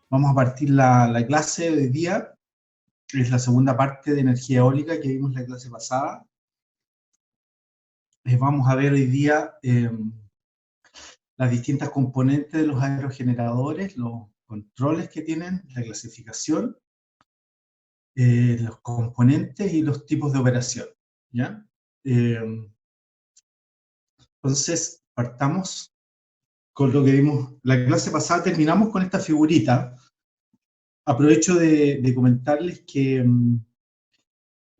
Vamos a partir la clase de hoy día. Es la segunda parte de energía eólica que vimos la clase pasada. Vamos a ver hoy día las distintas componentes de los aerogeneradores, los controles que tienen, la clasificación, los componentes y los tipos de operación, ¿ya? Entonces, partamos con lo que vimos la clase pasada. Terminamos con esta figurita. Aprovecho de comentarles que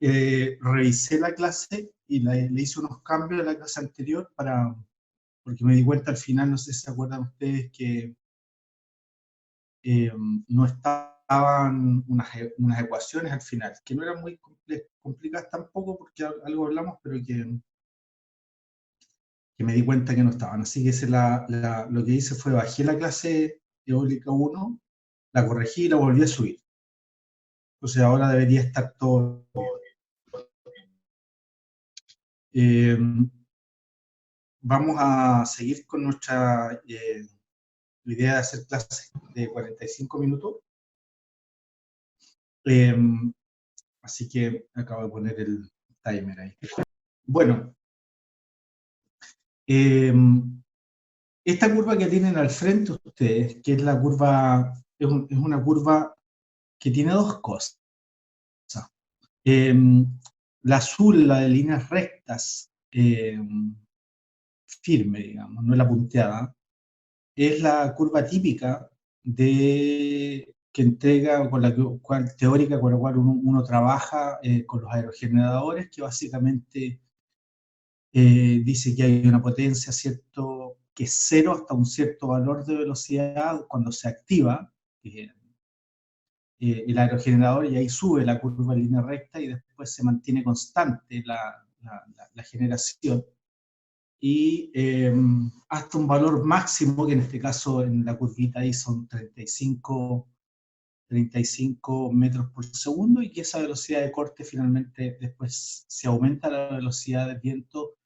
revisé la clase y le hice unos cambios a la clase anterior porque me di cuenta al final, no sé si se acuerdan ustedes, que no estaban unas ecuaciones al final, que no eran muy complicadas tampoco, porque algo hablamos, pero que me di cuenta que no estaban. Así que lo que hice fue bajé la clase eólica 1, la corregí y la volví a subir. Entonces ahora debería estar todo bien. Vamos a seguir con nuestra idea de hacer clases de 45 minutos. Así que acabo de poner el timer ahí. Bueno, esta curva que tienen al frente ustedes, que es la curva, es una curva que tiene dos cosas. La azul, la de líneas rectas, firme, digamos, no la punteada, es la curva típica que entrega, con la cual teórica, con la cual uno trabaja con los aerogeneradores, que básicamente dice que hay una potencia, ¿cierto?, que es cero hasta un cierto valor de velocidad cuando se activa el aerogenerador, y ahí sube la curva en línea recta y después se mantiene constante la generación. Y hasta un valor máximo, que en este caso en la curvita ahí son 35 metros por segundo, y que esa velocidad de corte finalmente después se aumenta la velocidad de viento,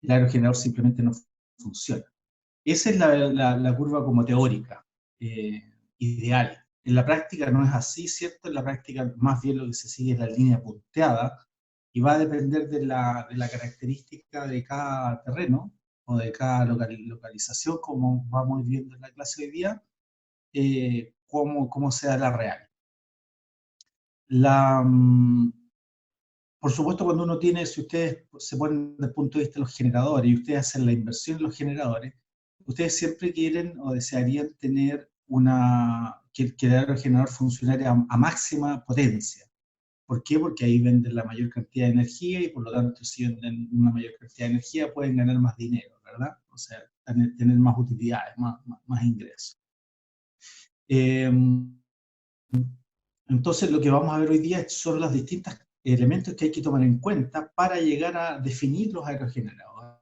el aerogenerador simplemente no funciona. Esa es la curva como teórica, ideal. En la práctica no es así, ¿cierto? En la práctica más bien lo que se sigue es la línea punteada, y va a depender de la característica de cada terreno o de cada localización, como vamos viendo en la clase de hoy día, cómo se da la real. Por supuesto, cuando uno tiene, si ustedes se ponen desde el punto de vista de los generadores y ustedes hacen la inversión en los generadores, ustedes siempre quieren o desearían tener que el aerogenerador funcionara a máxima potencia. ¿Por qué? Porque ahí venden la mayor cantidad de energía, y por lo tanto, si venden una mayor cantidad de energía, pueden ganar más dinero, ¿verdad? O sea, tener más utilidades, más ingresos. Entonces, lo que vamos a ver hoy día son los distintos elementos que hay que tomar en cuenta para llegar a definir los aerogeneradores,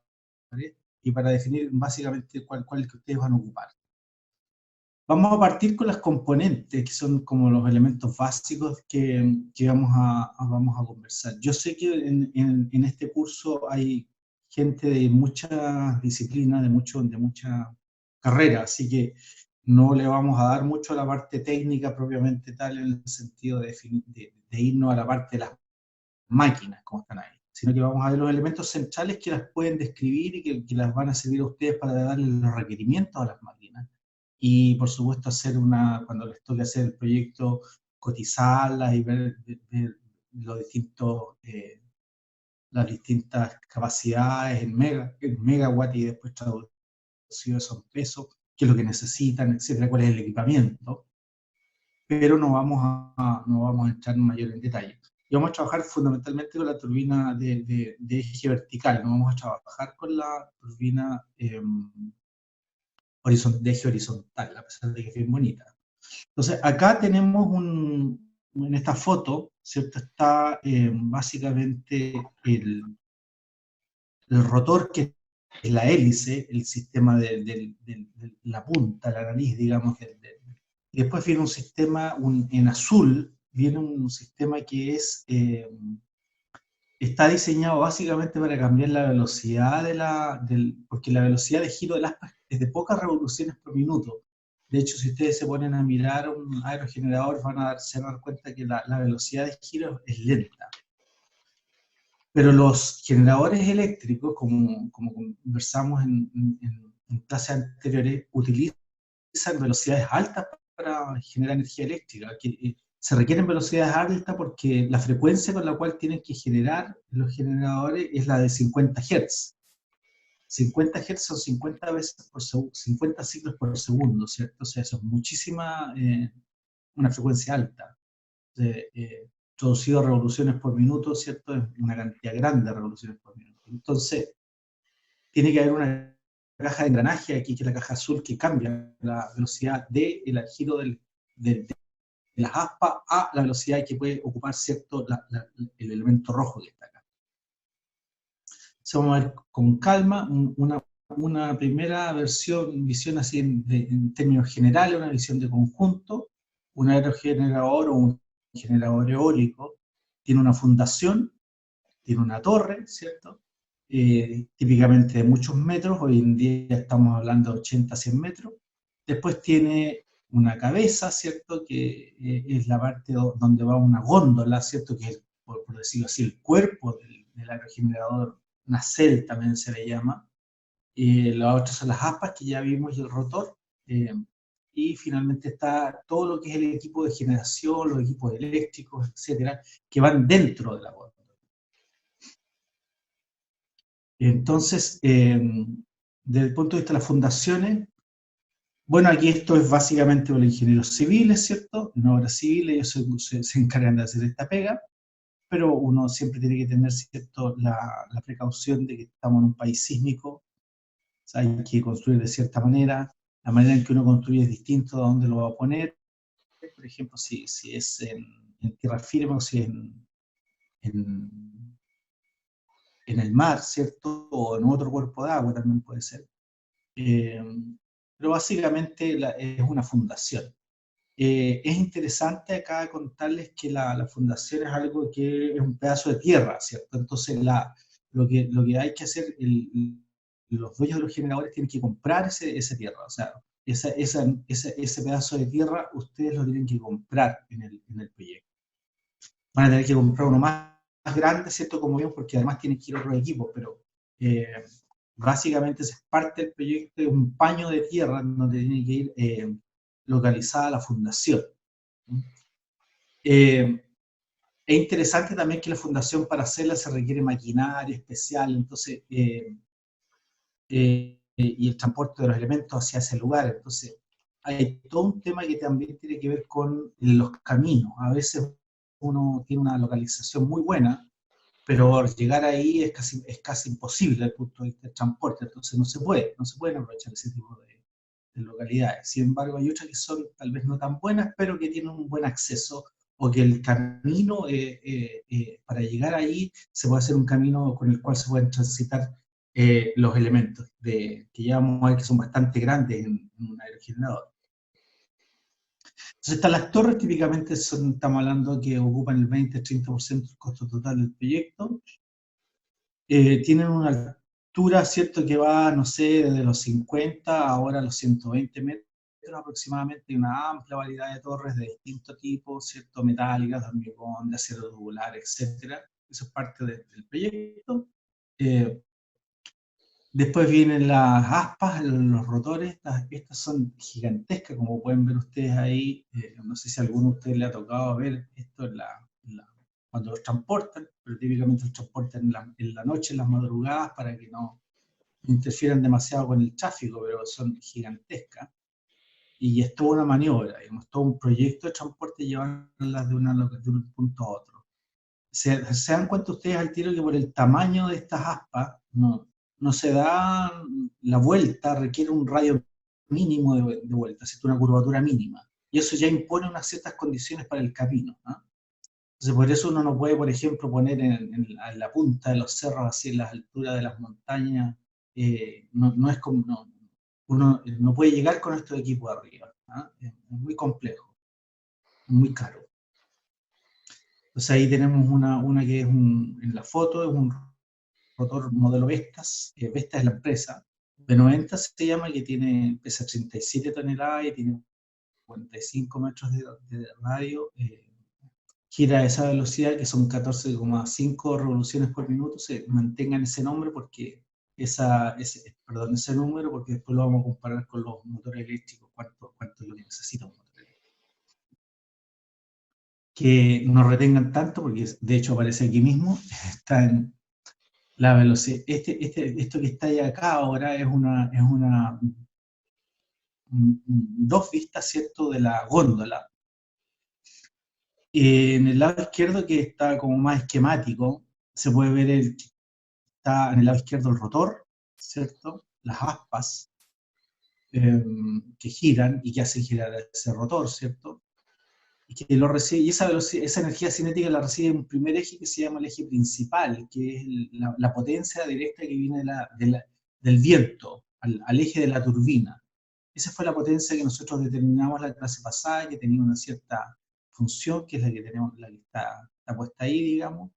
¿vale? Y para definir básicamente cuál es el que ustedes van a ocupar. Vamos a partir con las componentes, que son como los elementos básicos que vamos a conversar. Yo sé que en este curso hay gente de muchas disciplinas, de mucha carrera, así que no le vamos a dar mucho a la parte técnica propiamente tal, en el sentido de irnos a la parte de las máquinas, como están ahí, sino que vamos a ver los elementos centrales que las pueden describir y que las van a servir a ustedes para darle los requerimientos a las máquinas. Y por supuesto cuando les toque hacer el proyecto, cotizarlas y ver los las distintas capacidades en megawatt, y después traducido eso en pesos, qué es lo que necesitan, etcétera, cuál es el equipamiento. Pero no vamos a entrar en mayor en detalle. Y vamos a trabajar fundamentalmente con la turbina de eje vertical, no vamos a trabajar con la turbina de eje horizontal, a pesar de que es bien bonita. Entonces, acá tenemos en esta foto, ¿cierto? Está básicamente el rotor, que es la hélice, el sistema de la punta, la nariz, digamos. Y después viene un sistema, en azul, viene un sistema que está diseñado básicamente para cambiar la velocidad porque la velocidad de giro del aspa es de pocas revoluciones por minuto. De hecho, si ustedes se ponen a mirar un aerogenerador, se van a dar cuenta que la velocidad de giro es lenta. Pero los generadores eléctricos, como conversamos en clases anteriores, utilizan velocidades altas para generar energía eléctrica. Se requieren velocidades altas porque la frecuencia con la cual tienen que generar los generadores es la de 50 Hz. 50 Hz son 50 veces por segundo, 50 ciclos por segundo, ¿cierto? O sea, eso es muchísima, una frecuencia alta. Traducido a revoluciones por minuto, ¿cierto? Es una cantidad grande de revoluciones por minuto. Entonces, tiene que haber una caja de engranaje aquí, que es la caja azul, que cambia la velocidad del giro de las aspas a la velocidad que puede ocupar, ¿cierto? El elemento rojo que está acá. Entonces, vamos a ver con calma una primera visión así en términos generales, una visión de conjunto. Un aerogenerador o un generador eólico tiene una fundación, tiene una torre, ¿cierto? Típicamente de muchos metros, hoy en día estamos hablando de 80 a 100 metros. Después tiene una cabeza, ¿cierto? Que es la parte donde va una góndola, ¿cierto? Que es, por decirlo así, el cuerpo del aerogenerador, nacelle también se le llama. Las otras son las aspas que ya vimos y el rotor. Y finalmente está todo lo que es el equipo de generación, los equipos eléctricos, etcétera, que van dentro de la góndola. Entonces, desde el punto de vista de las fundaciones, bueno, aquí esto es básicamente los ingenieros civiles, ¿cierto? En obras civiles ellos se encargan de hacer esta pega, pero uno siempre tiene que tener, ¿cierto?, la precaución de que estamos en un país sísmico, o sea, hay que construir de cierta manera, la manera en que uno construye es distinto a dónde lo va a poner. Por ejemplo, si es en tierra firme o si es en el mar, ¿cierto? O en otro cuerpo de agua también puede ser. Pero básicamente es una fundación. Es interesante acá contarles que la fundación es algo que es un pedazo de tierra, ¿cierto? Entonces lo que hay que hacer, los dueños de los generadores tienen que comprar esa tierra, o sea, ese pedazo de tierra ustedes lo tienen que comprar en el proyecto. Van a tener que comprar uno más grande, ¿cierto? Como vimos, porque además tienen que ir otros equipos, pero básicamente es parte del proyecto, es un paño de tierra donde tiene que ir localizada la fundación. Es interesante también que la fundación, para hacerla, se requiere maquinaria especial, entonces, y el transporte de los elementos hacia ese lugar. Entonces, hay todo un tema que también tiene que ver con los caminos. A veces uno tiene una localización muy buena, pero llegar ahí es casi imposible desde el punto de vista del transporte, entonces no se pueden aprovechar ese tipo de localidades. Sin embargo, hay otras que son tal vez no tan buenas, pero que tienen un buen acceso, o que el camino para llegar ahí se puede hacer un camino con el cual se pueden transitar los elementos, que ya vamos a ver que son bastante grandes en un aerogenerador. Entonces están las torres, típicamente estamos hablando que ocupan el 20-30% del costo total del proyecto. Tienen una altura, ¿cierto?, que va, no sé, desde los 50 ahora a los 120 metros aproximadamente, y una amplia variedad de torres de distintos tipos, ¿cierto?, metálicas, de hormigón, de acero tubular, etcétera. Eso es parte del proyecto. Después vienen las aspas, los rotores, estas son gigantescas, como pueden ver ustedes ahí. No sé si a alguno de ustedes le ha tocado ver esto cuando los transportan, pero típicamente los transportan en la noche, en las madrugadas, para que no interfieran demasiado con el tráfico, pero son gigantescas. Y es toda una maniobra, digamos, todo un proyecto de transporte, llevarlas de un punto a otro. ¿Se dan cuenta ustedes al tiro que por el tamaño de estas aspas no se da la vuelta, requiere un radio mínimo de vuelta, ¿cierto?, una curvatura mínima? Y eso ya impone unas ciertas condiciones para el camino, ¿no? Entonces, por eso uno no puede, por ejemplo, poner en la punta de los cerros, así en las alturas de las montañas, no es como, uno no puede llegar con estos equipos arriba, ¿no? Es muy complejo, muy caro. Entonces ahí tenemos una que es en la foto, es un rotor modelo Vestas. Vestas es la empresa, B90 se llama, que pesa 37 toneladas y tiene 45 metros de radio, gira a esa velocidad, que son 14,5 revoluciones por minuto. Se mantengan ese nombre porque ese número, porque después lo vamos a comparar con los motores eléctricos, cuánto es lo que necesita un motor eléctrico. Que no retengan tanto, porque de hecho aparece aquí mismo, está en la velocidad. Esto que está ahí acá ahora es dos vistas, ¿cierto?, de la góndola. En el lado izquierdo, que está como más esquemático, se puede ver está en el lado izquierdo el rotor, ¿cierto? Las aspas que giran y que hacen girar ese rotor, ¿cierto? Y que lo recibe, y esa energía cinética la recibe un primer eje que se llama el eje principal, que es la potencia directa que viene del viento al eje de la turbina. Esa fue la potencia que nosotros determinamos la clase pasada, que tenía una cierta función, que es la que tenemos, la que está puesta ahí, digamos,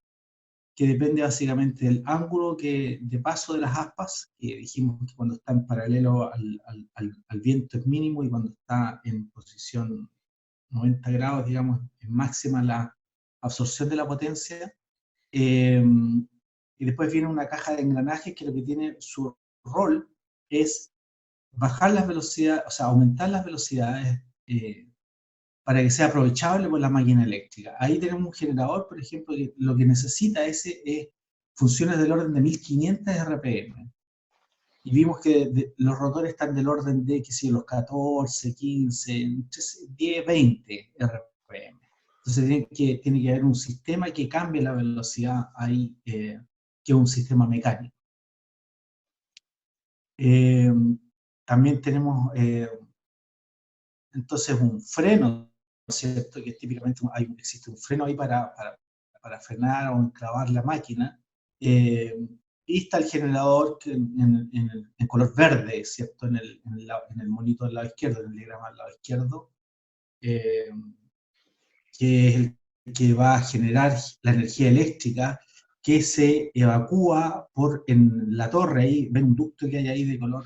que depende básicamente del ángulo de paso de las aspas, que dijimos que cuando está en paralelo al viento es mínimo, y cuando está en posición 90 grados, digamos, es máxima la absorción de la potencia. Y después viene una caja de engranajes, que lo que tiene su rol es bajar las velocidades, o sea, aumentar las velocidades, para que sea aprovechable por la máquina eléctrica. Ahí tenemos un generador, por ejemplo, que lo que necesita es funciones del orden de 1500 RPM. Y vimos que los rotores están del orden de, qué sé yo, los 14, 15, 10, 20 RPM. Entonces tiene que haber un sistema que cambie la velocidad ahí, que es un sistema mecánico. También tenemos entonces un freno, ¿cierto? Que típicamente existe un freno ahí para frenar o enclavar la máquina. Y está el generador en color verde, ¿cierto? En el monito del lado izquierdo, en el diagrama del lado izquierdo, eh, que es el que va a generar la energía eléctrica que se evacúa en la torre. Ahí ven un ducto que hay ahí de color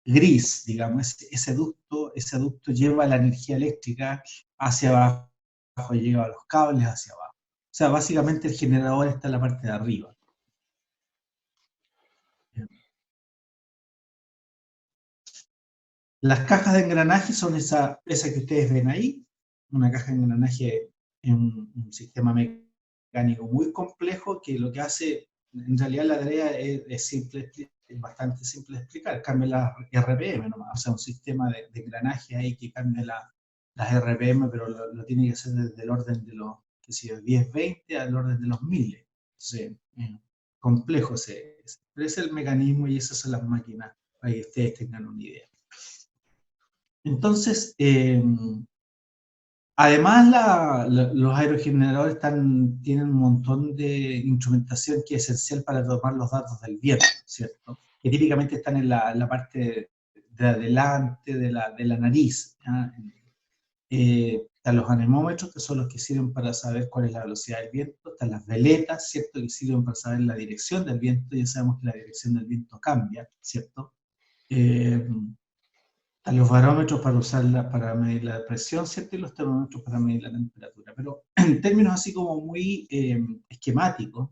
gris, digamos. Ese ducto lleva la energía eléctrica hacia abajo, lleva los cables hacia abajo. O sea, básicamente el generador está en la parte de arriba. Las cajas de engranaje son esa que ustedes ven ahí. Una caja de engranaje es un sistema mecánico muy complejo, que lo que hace, en realidad la tarea es simple, es bastante simple de explicar. Cambia las RPM nomás, o sea, un sistema de engranaje ahí que cambia las RPM, pero lo tiene que hacer desde el orden de los, qué sé yo, 10, 20 al orden de los miles. Entonces, complejo pero ese es el mecanismo, y esas son las máquinas, para que ustedes tengan una idea. Entonces, además los aerogeneradores tienen un montón de instrumentación que es esencial para tomar los datos del viento, ¿cierto? Que típicamente están en la parte de adelante de la nariz. Están los anemómetros, que son los que sirven para saber cuál es la velocidad del viento. Están las veletas, ¿cierto?, que sirven para saber la dirección del viento. Ya sabemos que la dirección del viento cambia, ¿cierto? Están los barómetros para medir la presión, ¿cierto? Y los termómetros para medir la temperatura. Pero en términos así como muy esquemáticos,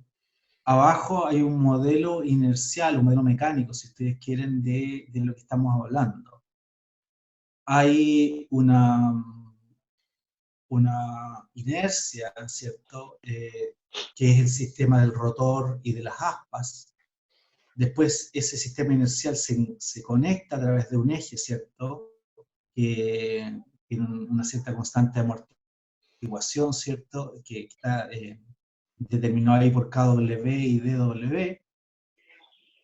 abajo hay un modelo inercial, un modelo mecánico, si ustedes quieren, de lo que estamos hablando. Hay una inercia, ¿cierto?, que es el sistema del rotor y de las aspas. Después ese sistema inercial se conecta a través de un eje, ¿cierto?, que tiene una cierta constante de amortiguación, ¿cierto?, que está determinado ahí por KW y DW,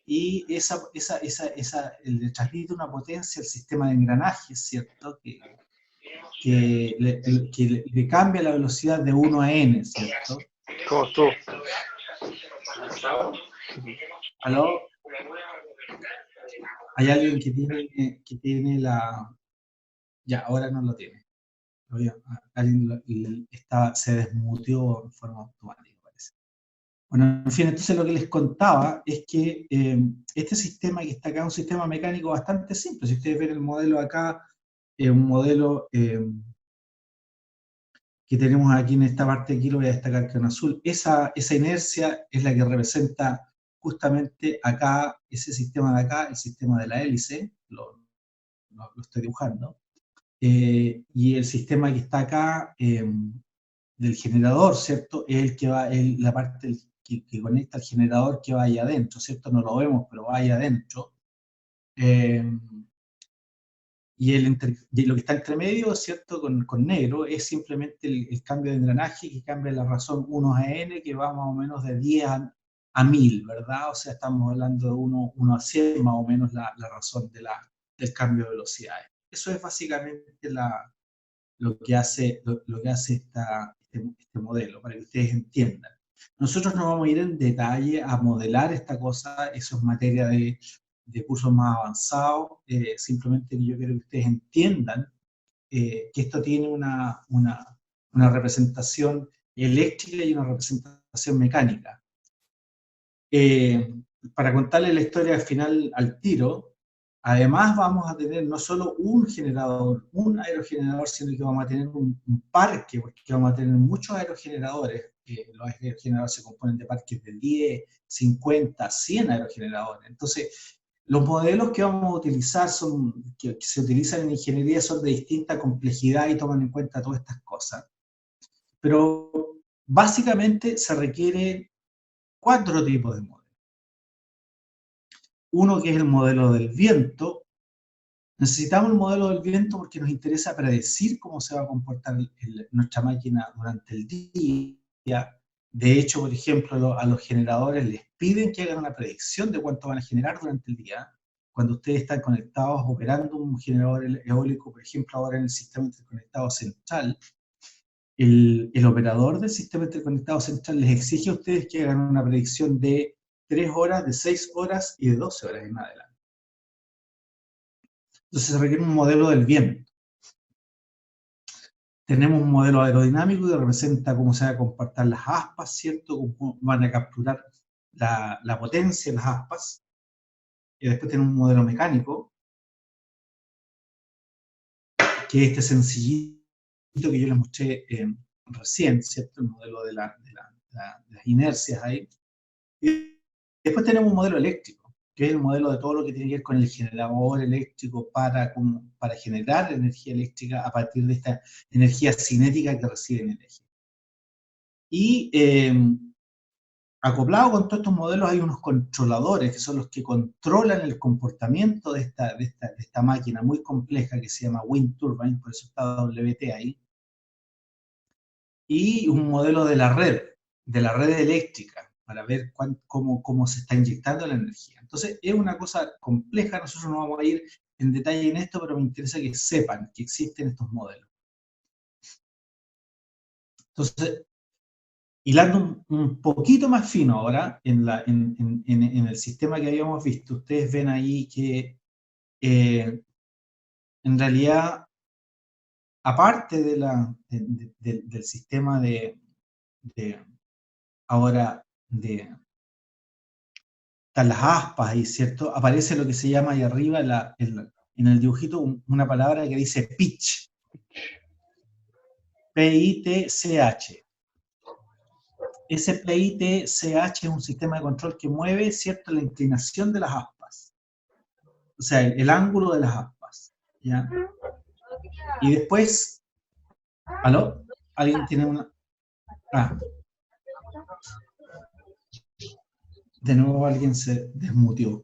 y le transmite una potencia al sistema de engranajes, ¿cierto?, que le cambia la velocidad de 1 a n, ¿cierto? ¿Cómo estuvo? ¿Aló? Hay alguien que tiene Ya, ahora no lo tiene. Alguien se desmuteó en forma automática, parece. Bueno, en fin, entonces lo que les contaba es que este sistema que está acá es un sistema mecánico bastante simple. Si ustedes ven el modelo acá, es un modelo que tenemos aquí en esta parte, aquí lo voy a destacar con azul. Esa inercia es la que representa justamente acá, ese sistema de acá, el sistema de la hélice, lo estoy dibujando. Y el sistema que está acá, del generador, ¿cierto? Es el que va, la parte que conecta al generador que va ahí adentro, ¿cierto? No lo vemos, pero va ahí adentro. Eh, y lo que está entre medio, ¿cierto? Con negro, es simplemente el cambio de engranaje que cambia la razón 1 a n, que va más o menos de 10 a 1000, ¿verdad? O sea, estamos hablando de 1 a 100, más o menos la razón del cambio de velocidades. Eso es básicamente lo que hace este modelo, para que ustedes entiendan. Nosotros no vamos a ir en detalle a modelar esta cosa, eso es materia de cursos más avanzados, simplemente yo quiero que ustedes entiendan que esto tiene una representación eléctrica y una representación mecánica. Para contarles la historia al final al tiro, además vamos a tener no solo un generador, un aerogenerador, sino que vamos a tener un parque, porque vamos a tener muchos aerogeneradores. Los aerogeneradores se componen de parques de 10, 50, 100 aerogeneradores. Entonces, los modelos que vamos a utilizar, que se utilizan en ingeniería, son de distinta complejidad y toman en cuenta todas estas cosas. Pero básicamente se requiere 4 tipos de modelos. Uno que es el modelo del viento. Necesitamos el modelo del viento porque nos interesa predecir cómo se va a comportar nuestra máquina durante el día. De hecho, por ejemplo, a los generadores les piden que hagan una predicción de cuánto van a generar durante el día. Cuando ustedes están conectados operando un generador eólico, por ejemplo, ahora en el sistema interconectado central, el operador del sistema interconectado central les exige a ustedes que hagan una predicción de 3 horas, de 6 horas y de 12 horas en adelante. Entonces se requiere un modelo del viento. Tenemos un modelo aerodinámico que representa cómo se van a comportar las aspas, ¿cierto? Cómo van a capturar la potencia de las aspas. Y después tenemos un modelo mecánico, que es este sencillito que yo les mostré recién, ¿cierto? El modelo de las inercias ahí. Y después tenemos un modelo eléctrico, que es el modelo de todo lo que tiene que ver con el generador eléctrico para generar energía eléctrica a partir de esta energía cinética que recibe en el eje. Y acoplado con todos estos modelos hay unos controladores que son los que controlan el comportamiento de esta máquina muy compleja que se llama Wind Turbine, por eso está WT ahí. Y un modelo de la red eléctrica, para ver cómo se está inyectando la energía. Entonces, es una cosa compleja, nosotros no vamos a ir en detalle en esto, pero me interesa que sepan que existen estos modelos. Entonces, hilando un poquito más fino ahora en el sistema que habíamos visto, ustedes ven ahí que en realidad, aparte del sistema ahora están las aspas ahí, ¿cierto? Aparece lo que se llama ahí arriba en el dibujito una palabra que dice pitch. P-I-T-C-H. Ese PITCH es un sistema de control que mueve, ¿cierto?, la inclinación de las aspas. O sea, el ángulo de las aspas. ¿Ya? Y después, ¿aló? ¿Alguien tiene una...? Ah. De nuevo alguien se desmutió.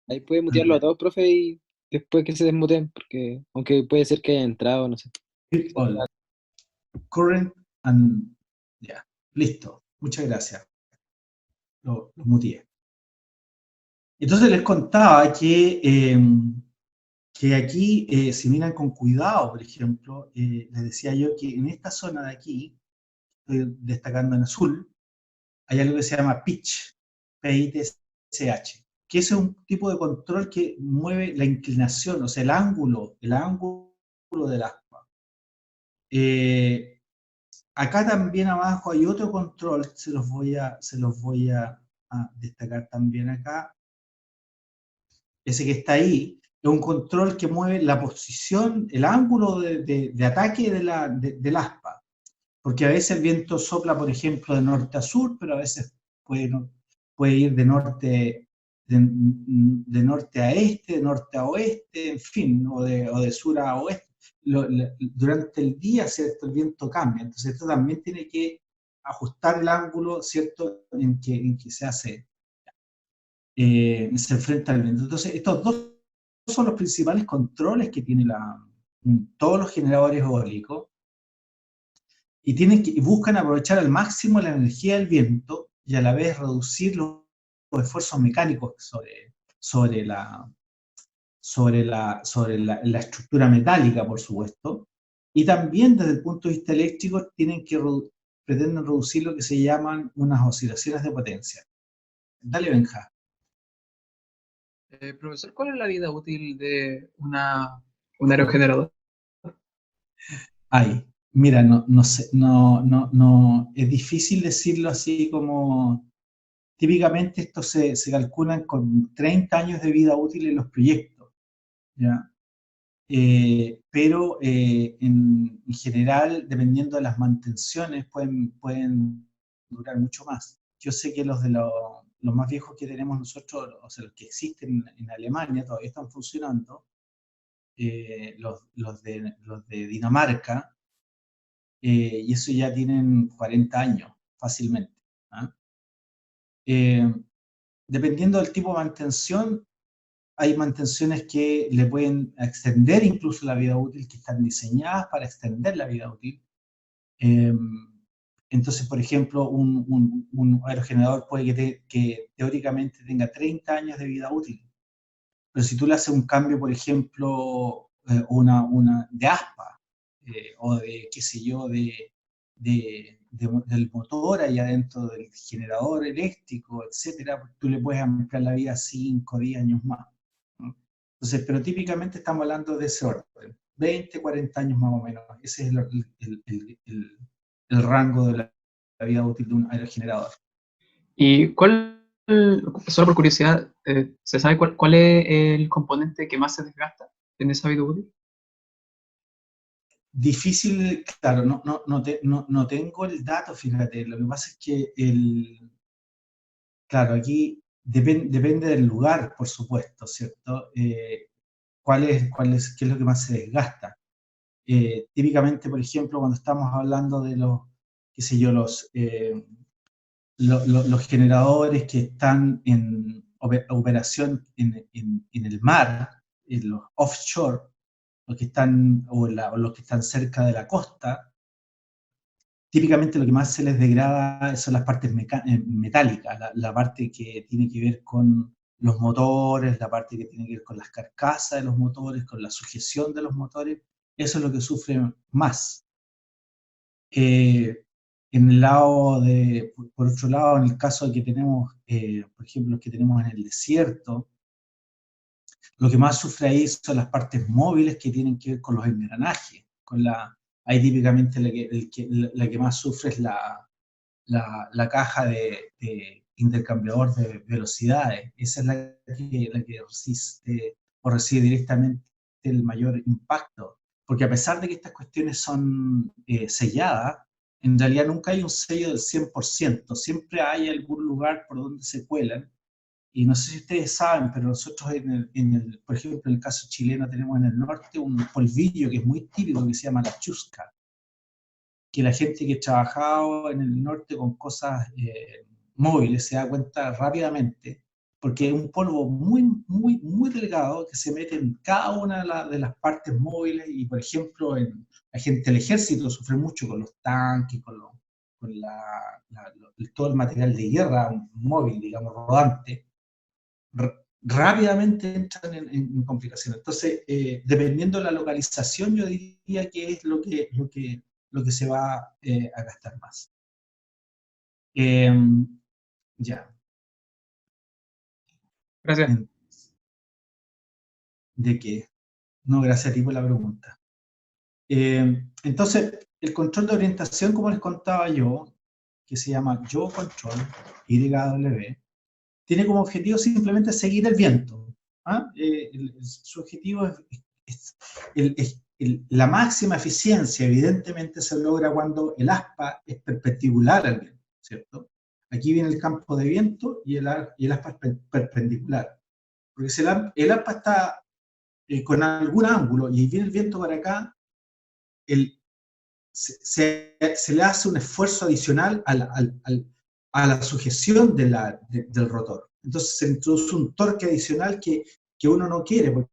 Ahí puede mutearlo a todos, profe, y después que se desmuteen, porque aunque puede ser que haya entrado, no sé. All. Current and... Ya, listo. Muchas gracias. Lo muteé. Entonces les contaba que aquí, si miran con cuidado, por ejemplo, les decía yo que en esta zona de aquí, estoy destacando en azul, hay algo que se llama pitch, P-I-T-C-H, que es un tipo de control que mueve la inclinación, o sea, el ángulo del aspa. Acá también abajo hay otro control, se los voy a destacar también acá. Ese que está ahí es un control que mueve la posición, el ángulo de ataque del aspa. Porque a veces el viento sopla, por ejemplo, de norte a sur, pero a veces puede ir de norte a este, de norte a oeste, en fin, o de sur a oeste. Durante el día, ¿cierto? El viento cambia. Entonces, esto también tiene que ajustar el ángulo, ¿cierto? En que se enfrenta al viento. Entonces, estos dos son los principales controles que tiene todos los generadores eólicos y buscan aprovechar al máximo la energía del viento y a la vez reducir los esfuerzos mecánicos sobre la estructura metálica, por supuesto, y también desde el punto de vista eléctrico pretenden reducir lo que se llaman unas oscilaciones de potencia. Dale, Benja. Profesor, ¿cuál es la vida útil de un aerogenerador? Ay, mira, no sé, no, es difícil decirlo así como, típicamente esto se calculan con 30 años de vida útil en los proyectos, ¿ya? Pero en general, dependiendo de las mantenciones, pueden durar mucho más. Yo sé que los más viejos que tenemos nosotros, o sea, los que existen en Alemania, todavía están funcionando, los de Dinamarca, y eso ya tienen 40 años fácilmente. ¿Ah? Dependiendo del tipo de mantención, hay mantenciones que le pueden extender incluso la vida útil, que están diseñadas para extender la vida útil. Entonces, por ejemplo, un aerogenerador puede que teóricamente tenga 30 años de vida útil, pero si tú le haces un cambio, por ejemplo, de aspa, o de, qué sé yo, del motor ahí adentro del generador eléctrico, etcétera, tú le puedes ampliar la vida 5 o 10 años más, ¿no? Entonces, pero típicamente estamos hablando de ese orden, 20, 40 años más o menos. Ese es el rango de la vida útil de un aerogenerador. ¿Y solo por curiosidad, se sabe cuál es el componente que más se desgasta en esa vida útil? Difícil, claro, no tengo el dato, fíjate. Lo que pasa es que claro, aquí depende del lugar, por supuesto, ¿cierto? ¿Qué es lo que más se desgasta? Típicamente, por ejemplo, cuando estamos hablando de qué sé yo, los generadores que están en operación en el mar, en los offshore, o los que están cerca de la costa, típicamente lo que más se les degrada son las partes metálicas, la parte que tiene que ver con los motores, la parte que tiene que ver con las carcasas de los motores, con la sujeción de los motores. Eso es lo que sufre más. En el lado por otro lado, en el caso de que tenemos, por ejemplo, los que tenemos en el desierto, lo que más sufre ahí son las partes móviles que tienen que ver con los engranajes. Ahí típicamente la que más sufre es la caja de intercambiador de velocidades. Esa es la que resiste o recibe directamente el mayor impacto. Porque a pesar de que estas cuestiones son selladas, en realidad nunca hay un sello del 100%. Siempre hay algún lugar por donde se cuelan. Y no sé si ustedes saben, pero nosotros, por ejemplo, en el caso chileno, tenemos en el norte un polvillo que es muy típico, que se llama la chusca, que la gente que ha trabajado en el norte con cosas móviles se da cuenta rápidamente, porque es un polvo muy, muy, muy delgado que se mete en cada una de las partes móviles. Y, por ejemplo, la gente del ejército sufre mucho con los tanques, con todo el material de guerra móvil, digamos, rodante. Rápidamente entran en complicaciones. Entonces, dependiendo de la localización, yo diría que es lo que se va a gastar más. Ya. Gracias. ¿De qué? No, gracias a ti por la pregunta. Entonces, el control de orientación, como les contaba yo, que se llama yaw control, YW, tiene como objetivo simplemente seguir el viento. ¿Ah? Su objetivo la máxima eficiencia, evidentemente, se logra cuando el aspa es perpendicular al viento, ¿cierto? Aquí viene el campo de viento y el aspa es perpendicular. Porque si el aspa está con algún ángulo y viene el viento para acá, se le hace un esfuerzo adicional a la sujeción del rotor. Entonces se introduce un torque adicional que uno no quiere, porque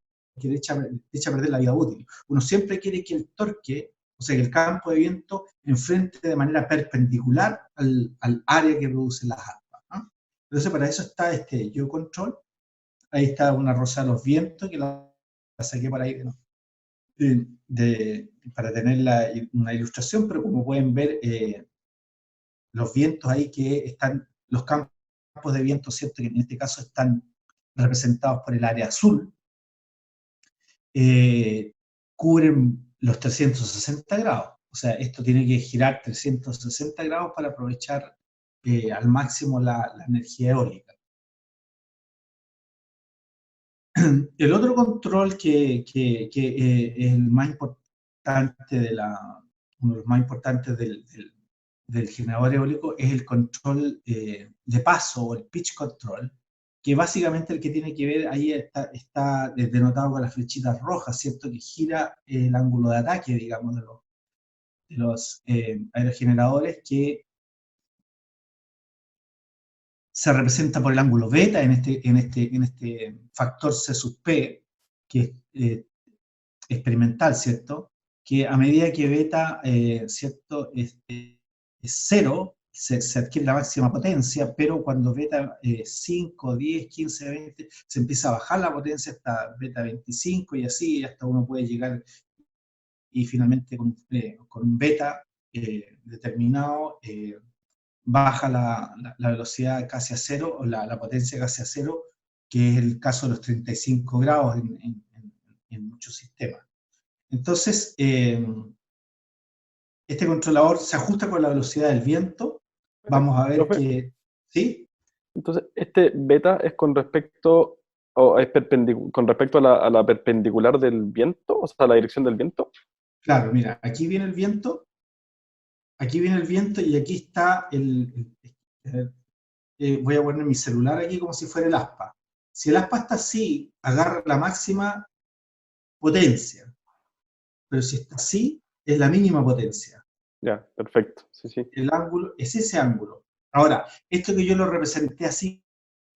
le echa a perder la vida útil. Uno siempre quiere que el torque, o sea, que el campo de viento enfrente de manera perpendicular al área que produce las aspas, ¿no? Entonces para eso está este yaw control. Ahí está una rosa de los vientos, que la saqué por ahí, ¿no? Para tener una ilustración, pero como pueden ver, los vientos ahí que están, los campos de viento, ¿cierto? Que en este caso están representados por el área azul, cubren los 360 grados. O sea, esto tiene que girar 360 grados para aprovechar al máximo la energía eólica. El otro control que es el más importante uno de los más importantes del generador eólico es el control de paso, o el pitch control, que básicamente el que tiene que ver, ahí está denotado con las flechitas rojas, ¿cierto? Que gira el ángulo de ataque, digamos, de los aerogeneradores, que se representa por el ángulo beta en este factor C sub P, que es experimental, ¿cierto? Que a medida que beta, ¿cierto?, es cero, se adquiere la máxima potencia, pero cuando beta 5, 10, 15, 20, se empieza a bajar la potencia hasta beta 25 y así, hasta uno puede llegar y finalmente con un beta determinado, baja la velocidad casi a cero, o la potencia casi a cero, que es el caso de los 35 grados en muchos sistemas. Entonces, este controlador se ajusta con la velocidad del viento. Vamos a ver Profe, que... ¿Sí? entonces, este beta es con respecto, o es con respecto a la perpendicular del viento, o sea, la dirección del viento. Claro, mira, aquí viene el viento y aquí está voy a poner mi celular aquí como si fuera el aspa. Si el aspa está así, agarra la máxima potencia, pero si está así, es la mínima potencia. Ya, perfecto. Sí, sí. El ángulo es ese ángulo. Ahora, esto que yo lo representé así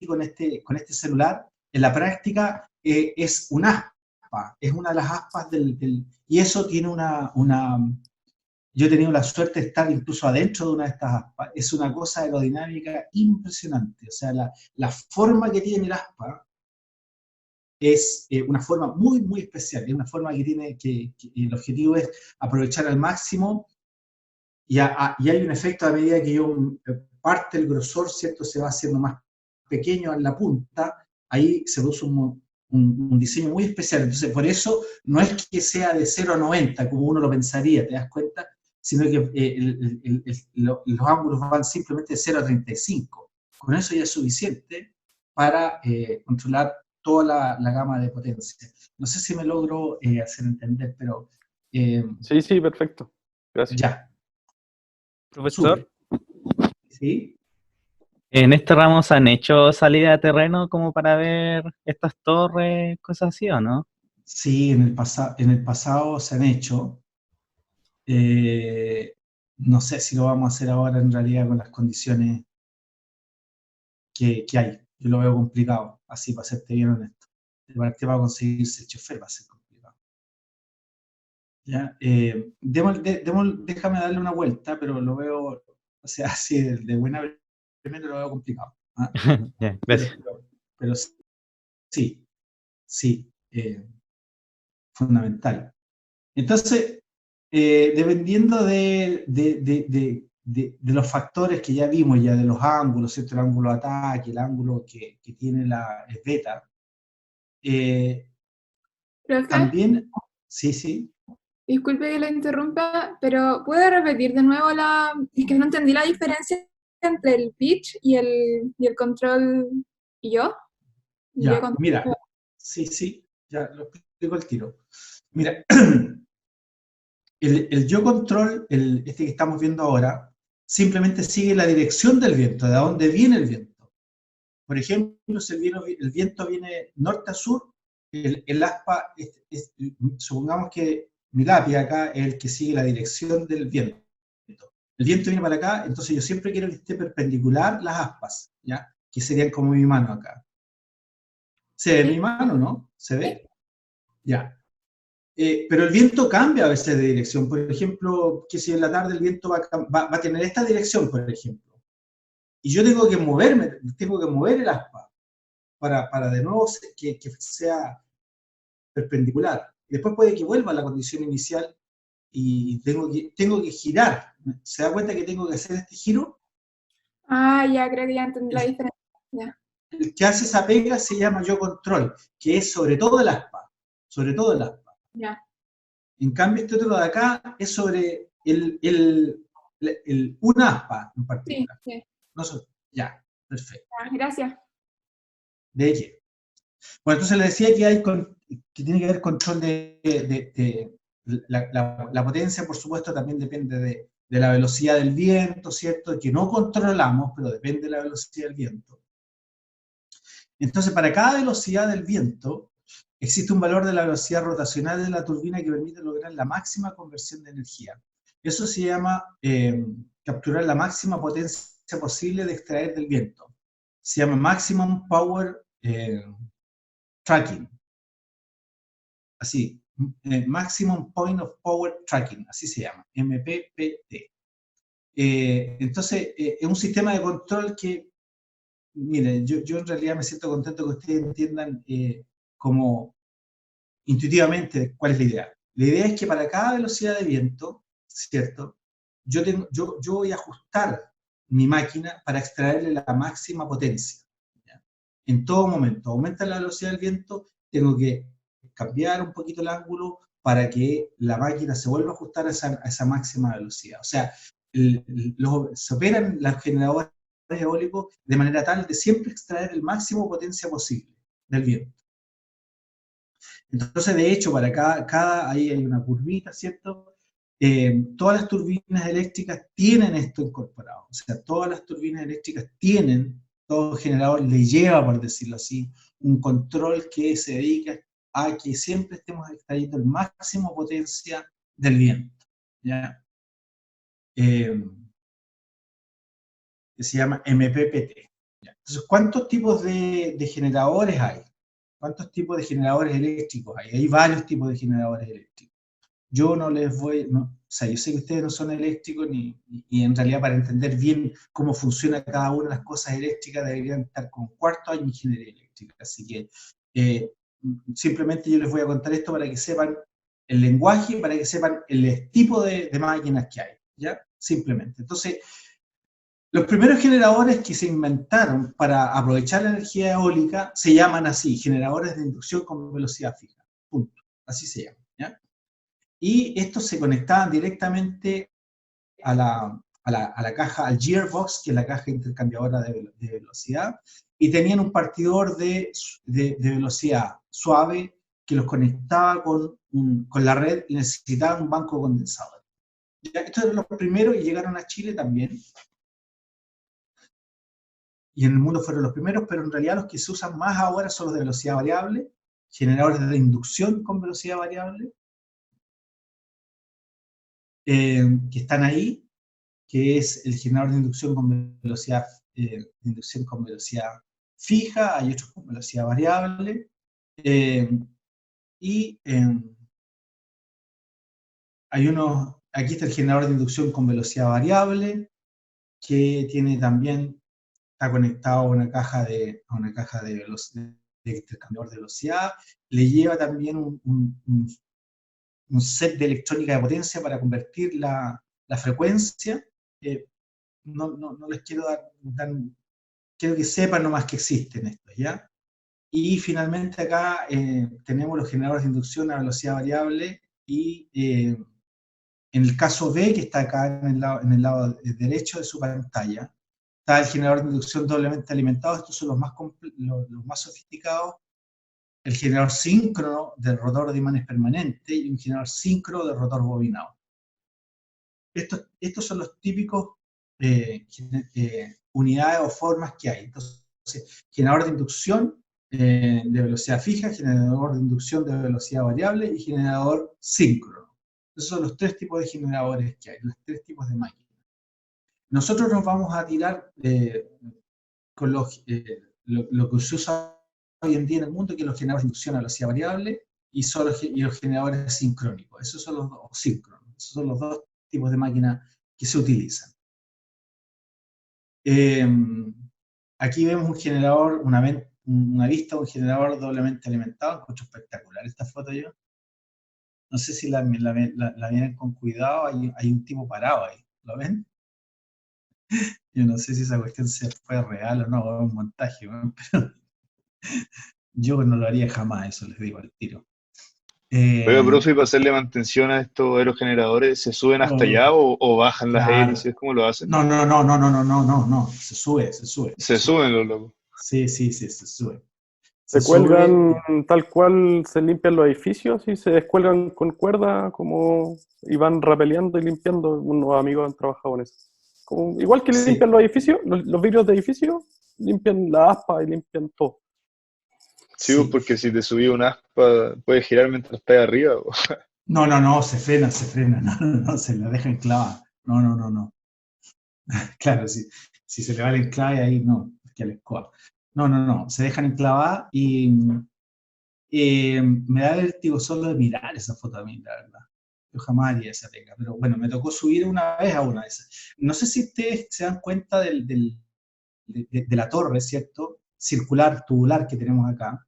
con este celular, en la práctica es un aspa, es una de las aspas y eso tiene yo he tenido la suerte de estar incluso adentro de una de estas aspas. Es una cosa aerodinámica impresionante. O sea, la forma que tiene el aspa es una forma muy, muy especial. Es una forma que tiene que el objetivo es aprovechar al máximo, y hay un efecto a medida que parte el grosor, ¿cierto? Se va haciendo más pequeño en la punta. Ahí se produce un diseño muy especial. Entonces, por eso no es que sea de 0 a 90, como uno lo pensaría, ¿te das cuenta? Sino que los ángulos van simplemente de 0 a 35. Con eso ya es suficiente para controlar toda la gama de potencia. No sé si me logro hacer entender, pero... Sí, sí, perfecto. Gracias. Ya. Profesor, ¿Sí? en este ramo se han hecho salida de terreno como para ver estas torres, cosas así, ¿o no? Sí, en el pasado se han hecho. No sé si lo vamos a hacer ahora en realidad con las condiciones que hay. Yo lo veo complicado, así para serte bien honesto. De parte para conseguirse el chofer va a ser complicado. ¿Ya? Déjame darle una vuelta, pero lo veo, o sea, así de buena primero lo veo complicado. ¿Ah? Ya, gracias. Pero sí, fundamental. Entonces, dependiendo de los factores que ya vimos, ya de los ángulos, ¿cierto? El ángulo de ataque, el ángulo que tiene la beta, ¿Profe? también, sí, Disculpe que la interrumpa, pero ¿puede repetir de nuevo es que no entendí la diferencia entre el pitch y el control y yo? Y yo Ya, control. mira, sí, ya lo explico al tiro. Mira, el yo control, este que estamos viendo ahora, simplemente sigue la dirección del viento, de dónde viene el viento. Por ejemplo, si el viento viene norte a sur, el aspa, supongamos que mi lápiz acá es el que sigue la dirección del viento. El viento viene para acá, entonces yo siempre quiero que esté perpendicular las aspas, ¿ya? Que serían como mi mano acá. ¿Se ve mi mano, no? ¿Se ve? Ya. Pero el viento cambia a veces de dirección. Por ejemplo, que si en la tarde el viento va a tener esta dirección, por ejemplo. Y yo tengo que mover el aspa para de nuevo que sea perpendicular. Y después puede que vuelva a la condición inicial y tengo que girar. ¿Se da cuenta que tengo que hacer este giro? Ah, ya, creo que ya entendí la diferencia. Ya. El que hace esa pega se llama yo control, que es sobre todo el aspa. Sobre todo el aspa. Ya. En cambio, este otro de acá es sobre un aspa en Sí, particular. sí. No ya, perfecto. Ya, gracias. ¿De qué? Bueno, entonces le decía que tiene que haber control de la potencia, por supuesto, también depende de la velocidad del viento, ¿cierto? Que no controlamos, pero depende de la velocidad del viento. Entonces, para cada velocidad del viento, existe un valor de la velocidad rotacional de la turbina que permite lograr la máxima conversión de energía. Eso se llama capturar la máxima potencia posible de extraer del viento. Se llama Maximum Power Tracking. Así, Maximum Point of Power Tracking, así se llama, MPPT. Entonces, es un sistema de control que, miren, yo en realidad me siento contento que ustedes entiendan como intuitivamente cuál es la idea. La idea es que para cada velocidad de viento, ¿cierto? Yo voy a ajustar mi máquina para extraerle la máxima potencia. ¿Ya? En todo momento, aumenta la velocidad del viento, tengo que cambiar un poquito el ángulo para que la máquina se vuelva a ajustar a esa máxima velocidad. O sea, se operan los generadores eólicos de manera tal de siempre extraer el máximo potencia posible del viento. Entonces, de hecho, para ahí hay una curvita, ¿cierto? Todas las turbinas eléctricas tienen esto incorporado. O sea, todas las turbinas eléctricas tienen, todo generador le lleva, por decirlo así, un control que se dedica a que siempre estemos extrayendo el máximo potencia del viento, ¿ya? Que se llama MPPT. ¿Ya? Entonces, ¿cuántos tipos de generadores hay? ¿Cuántos tipos de generadores eléctricos hay? Hay varios tipos de generadores eléctricos. Yo no les voy, o sea, yo sé que ustedes no son eléctricos y en realidad para entender bien cómo funciona cada una de las cosas eléctricas deberían estar con cuarto año de ingeniería eléctrica. Así que simplemente yo les voy a contar esto para que sepan el lenguaje, para que sepan el tipo de máquinas que hay, ¿ya? Simplemente. Entonces, los primeros generadores que se inventaron para aprovechar la energía eólica se llaman así, generadores de inducción con velocidad fija. Punto. Así se llaman, ¿ya? Y estos se conectaban directamente a la caja, al gearbox, que es la caja intercambiadora de velocidad, y tenían un partidor de velocidad suave que los conectaba con la red y necesitaban un banco condensador. Ya, estos eran los primeros y llegaron a Chile también. Y en el mundo fueron los primeros, pero en realidad los que se usan más ahora son los de velocidad variable, generadores de inducción con velocidad variable, que están ahí, que es el generador de inducción con velocidad fija, hay otros con velocidad variable, y aquí está el generador de inducción con velocidad variable, que tiene también, está conectado a una caja de intercambiador de velocidad, le lleva también un set de electrónica de potencia para convertir la frecuencia. No les quiero quiero que sepan nomás que existen estos, ¿ya? Y finalmente acá tenemos los generadores de inducción a velocidad variable, y en el caso B, que está acá en el lado derecho de su pantalla, está el generador de inducción doblemente alimentado. Estos son los más sofisticados. El generador síncrono del rotor de imanes permanente y un generador síncrono del rotor bobinado. Estos son los típicos unidades o formas que hay. Entonces, generador de inducción de velocidad fija, generador de inducción de velocidad variable y generador síncrono. Esos son los 3 tipos de generadores que hay, los 3 tipos de máquinas. Nosotros nos vamos a tirar con lo que se usa hoy en día en el mundo, que es los generadores de inducción a velocidad variable y los generadores sincrónicos. Esos son los dos, síncronos. Esos son los 2 tipos de máquinas que se utilizan. Aquí vemos un generador, una vista de un generador doblemente alimentado. Encuentro espectacular esta foto yo. No sé si la miran con cuidado, hay un tipo parado ahí, ¿lo ven? Yo no sé si esa cuestión fue real o no, o un montaje, ¿no? Pero yo no lo haría jamás, eso les digo al tiro. Oiga, profe, y para hacerle mantención a estos aerogeneradores, ¿se suben hasta allá o bajan las Claro. hélices? ¿Cómo lo hacen? No, se sube. Se suben los locos. Sí, se sube. Se cuelgan tal cual se limpian los edificios y se descuelgan con cuerda como y van rapeleando y limpiando. Unos amigos han trabajado en eso. Igual que Sí. limpian los edificios, los vidrios de edificios, limpian la aspa y limpian todo. Sí, porque si te subí un aspa, puedes girar mientras estás arriba. No, se frena, no, se la dejan clavada. No. Claro, si se le va el enclave ahí, no, es que a la escoba. No, se dejan enclavadas y me da vértigo solo de mirar esa foto a mí, la verdad. Yo jamás haría esa técnica, pero bueno, me tocó subir una vez a una de esas. No sé si ustedes se dan cuenta de la torre, ¿cierto? Circular, tubular que tenemos acá.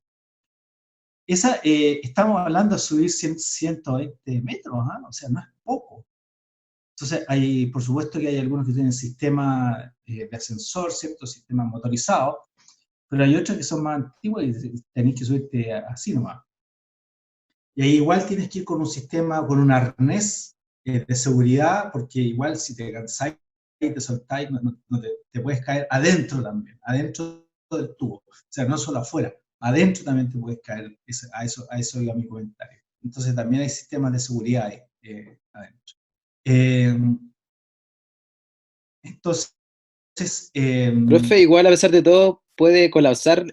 Esa, estamos hablando de subir 120 metros, ¿ah? O sea, no es poco. Entonces, por supuesto que hay algunos que tienen sistema de ascensor, ¿cierto? Sistema motorizado, pero hay otros que son más antiguos y tenéis que subirte así nomás. Y ahí igual tienes que ir con un sistema, con un arnés de seguridad, porque igual si te cansáis y te soltáis, te puedes caer adentro también, adentro del tubo. O sea, no solo afuera, adentro también te puedes caer. A eso iba mi comentario. Entonces también hay sistemas de seguridad adentro. Entonces, Profe, igual a pesar de todo, puede colapsar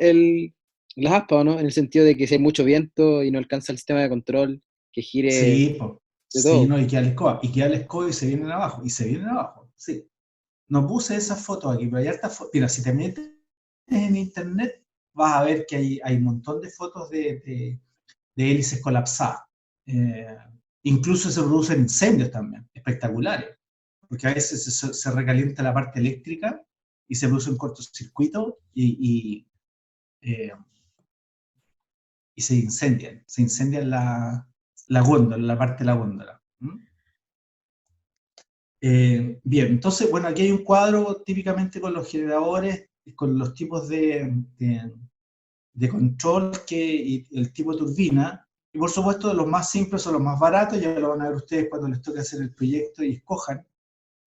las aspas, ¿no? En el sentido de que si hay mucho viento y no alcanza el sistema de control, que gire sí, de todo. no, y queda la escoba y se vienen abajo, sí. No puse esa foto aquí, pero hay hartas fotos. Mira, si te metes en internet, vas a ver que hay un montón de fotos de hélices colapsadas. Incluso se producen incendios también, espectaculares, porque a veces se recalienta la parte eléctrica y se produce un cortocircuito y se incendian la góndola, la parte de la góndola. Bien, entonces, bueno, aquí hay un cuadro típicamente con los generadores, con los tipos de control y el tipo de turbina, y por supuesto los más simples son los más baratos, ya lo van a ver ustedes cuando les toque hacer el proyecto y escojan,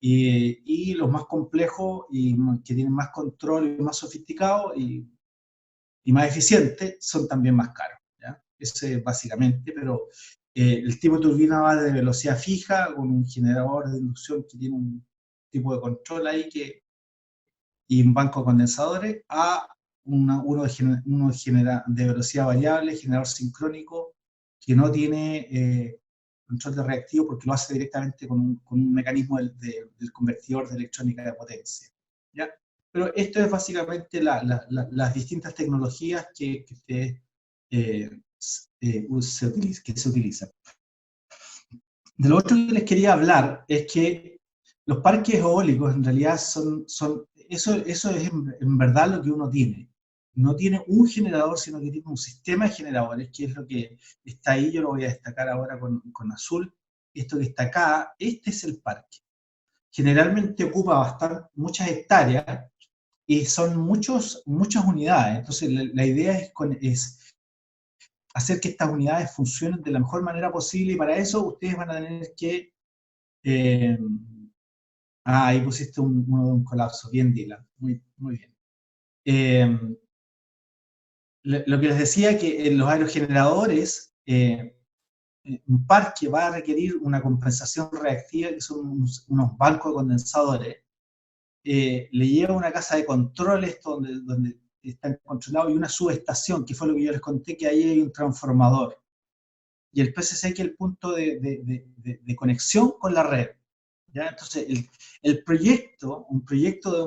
y los más complejos y que tienen más control y más sofisticados y más eficientes son también más caros, ¿ya? Ese es básicamente, pero el tipo de turbina va de velocidad fija con un generador de inducción que tiene un tipo de control ahí y un banco de condensadores a uno de velocidad variable, generador sincrónico, que no tiene control de reactivo porque lo hace directamente con un mecanismo del convertidor de electrónica de potencia, ¿ya? Pero esto es básicamente las distintas tecnologías que se utilizan. De lo otro que les quería hablar es que los parques eólicos en realidad eso es en verdad lo que uno tiene. No tiene un generador, sino que tiene un sistema de generadores, que es lo que está ahí. Yo lo voy a destacar ahora con azul. Esto que está acá, este es el parque. Generalmente ocupa muchas hectáreas y son muchas unidades. Entonces la idea es hacer que estas unidades funcionen de la mejor manera posible, y para eso ustedes van a tener que... ahí pusiste un colapso, bien, Dylan, muy bien. Lo que les decía, que en los aerogeneradores, un parque va a requerir una compensación reactiva, que son unos bancos de condensadores. Le lleva una casa de controles donde están controlados, y una subestación, que fue lo que yo les conté, que ahí hay un transformador. Y el PCC, que es el punto de conexión con la red, ¿ya? Entonces, un proyecto de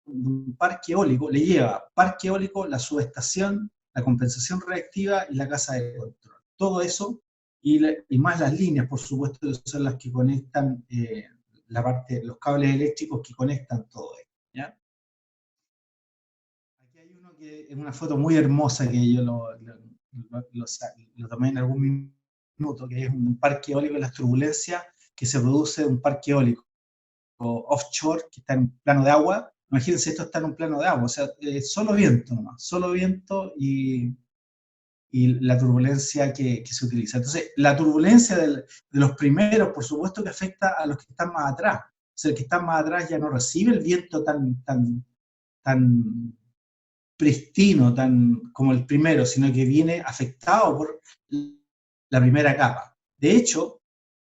un parque eólico le lleva parque eólico, la subestación, la compensación reactiva y la casa de control. Todo eso, y más las líneas, por supuesto, que son las que conectan los cables eléctricos que conectan todo esto, ¿ya? Aquí hay uno que es una foto muy hermosa, que yo lo tomé en algún minuto, que es un parque eólico en las turbulencias que se produce de un parque eólico offshore que está en un plano de agua. Imagínense, esto está en un plano de agua, o sea, solo viento nomás, solo viento y la turbulencia que se utiliza. Entonces, la turbulencia de los primeros, por supuesto que afecta a los que están más atrás. O sea, el que está más atrás ya no recibe el viento tan pristino, tan como el primero, sino que viene afectado por la primera capa. De hecho,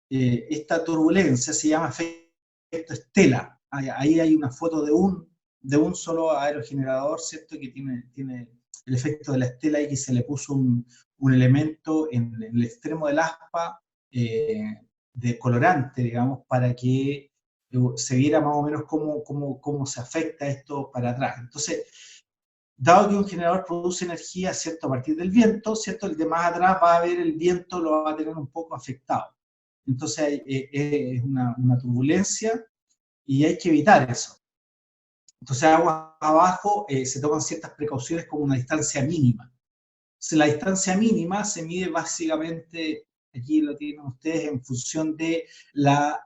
esta turbulencia se llama efecto estela. Ahí hay una foto de un solo aerogenerador, ¿cierto?, que tiene el efecto de la estela, y que se le puso un elemento en el extremo del aspa de colorante, digamos, para que se viera más o menos cómo se afecta esto para atrás. Entonces, dado que un generador produce energía, ¿cierto?, a partir del viento, ¿cierto?, el de más atrás va a ver el viento, lo va a tener un poco afectado. Entonces, es una turbulencia, y hay que evitar eso. Entonces, agua abajo se toman ciertas precauciones, como una distancia mínima. Entonces, la distancia mínima se mide básicamente, aquí lo tienen ustedes, en función de la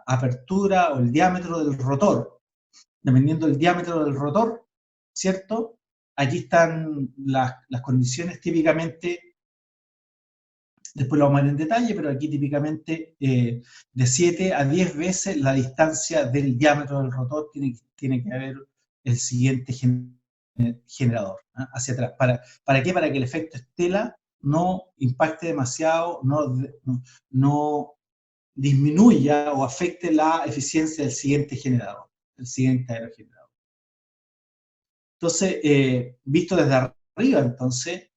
apertura o el diámetro del rotor. Dependiendo del diámetro del rotor, ¿cierto? Aquí están las condiciones típicamente. Después lo vamos a ver en detalle, pero aquí típicamente de 7 a 10 veces la distancia del diámetro del rotor tiene que haber el siguiente generador, ¿eh?, hacia atrás. ¿Para qué? Para que el efecto estela no impacte demasiado, no disminuya o afecte la eficiencia del siguiente generador, el siguiente aerogenerador. Entonces, visto desde arriba, entonces,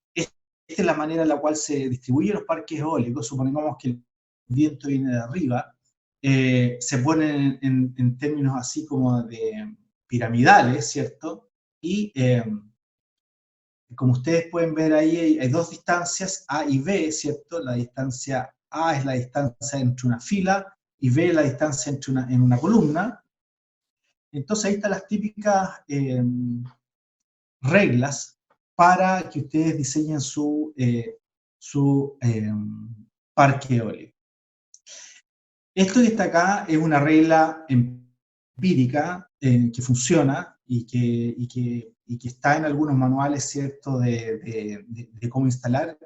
esta es la manera en la cual se distribuyen los parques eólicos. Supongamos que el viento viene de arriba, se ponen en términos así como de piramidales, ¿cierto? Y como ustedes pueden ver ahí, hay dos distancias, A y B, ¿cierto? La distancia A es la distancia entre una fila, y B es la distancia en una columna. Entonces ahí están las típicas reglas para que ustedes diseñen su parque eólico. Esto que está acá es una regla empírica que funciona y que está en algunos manuales, ¿cierto?, de cómo instalar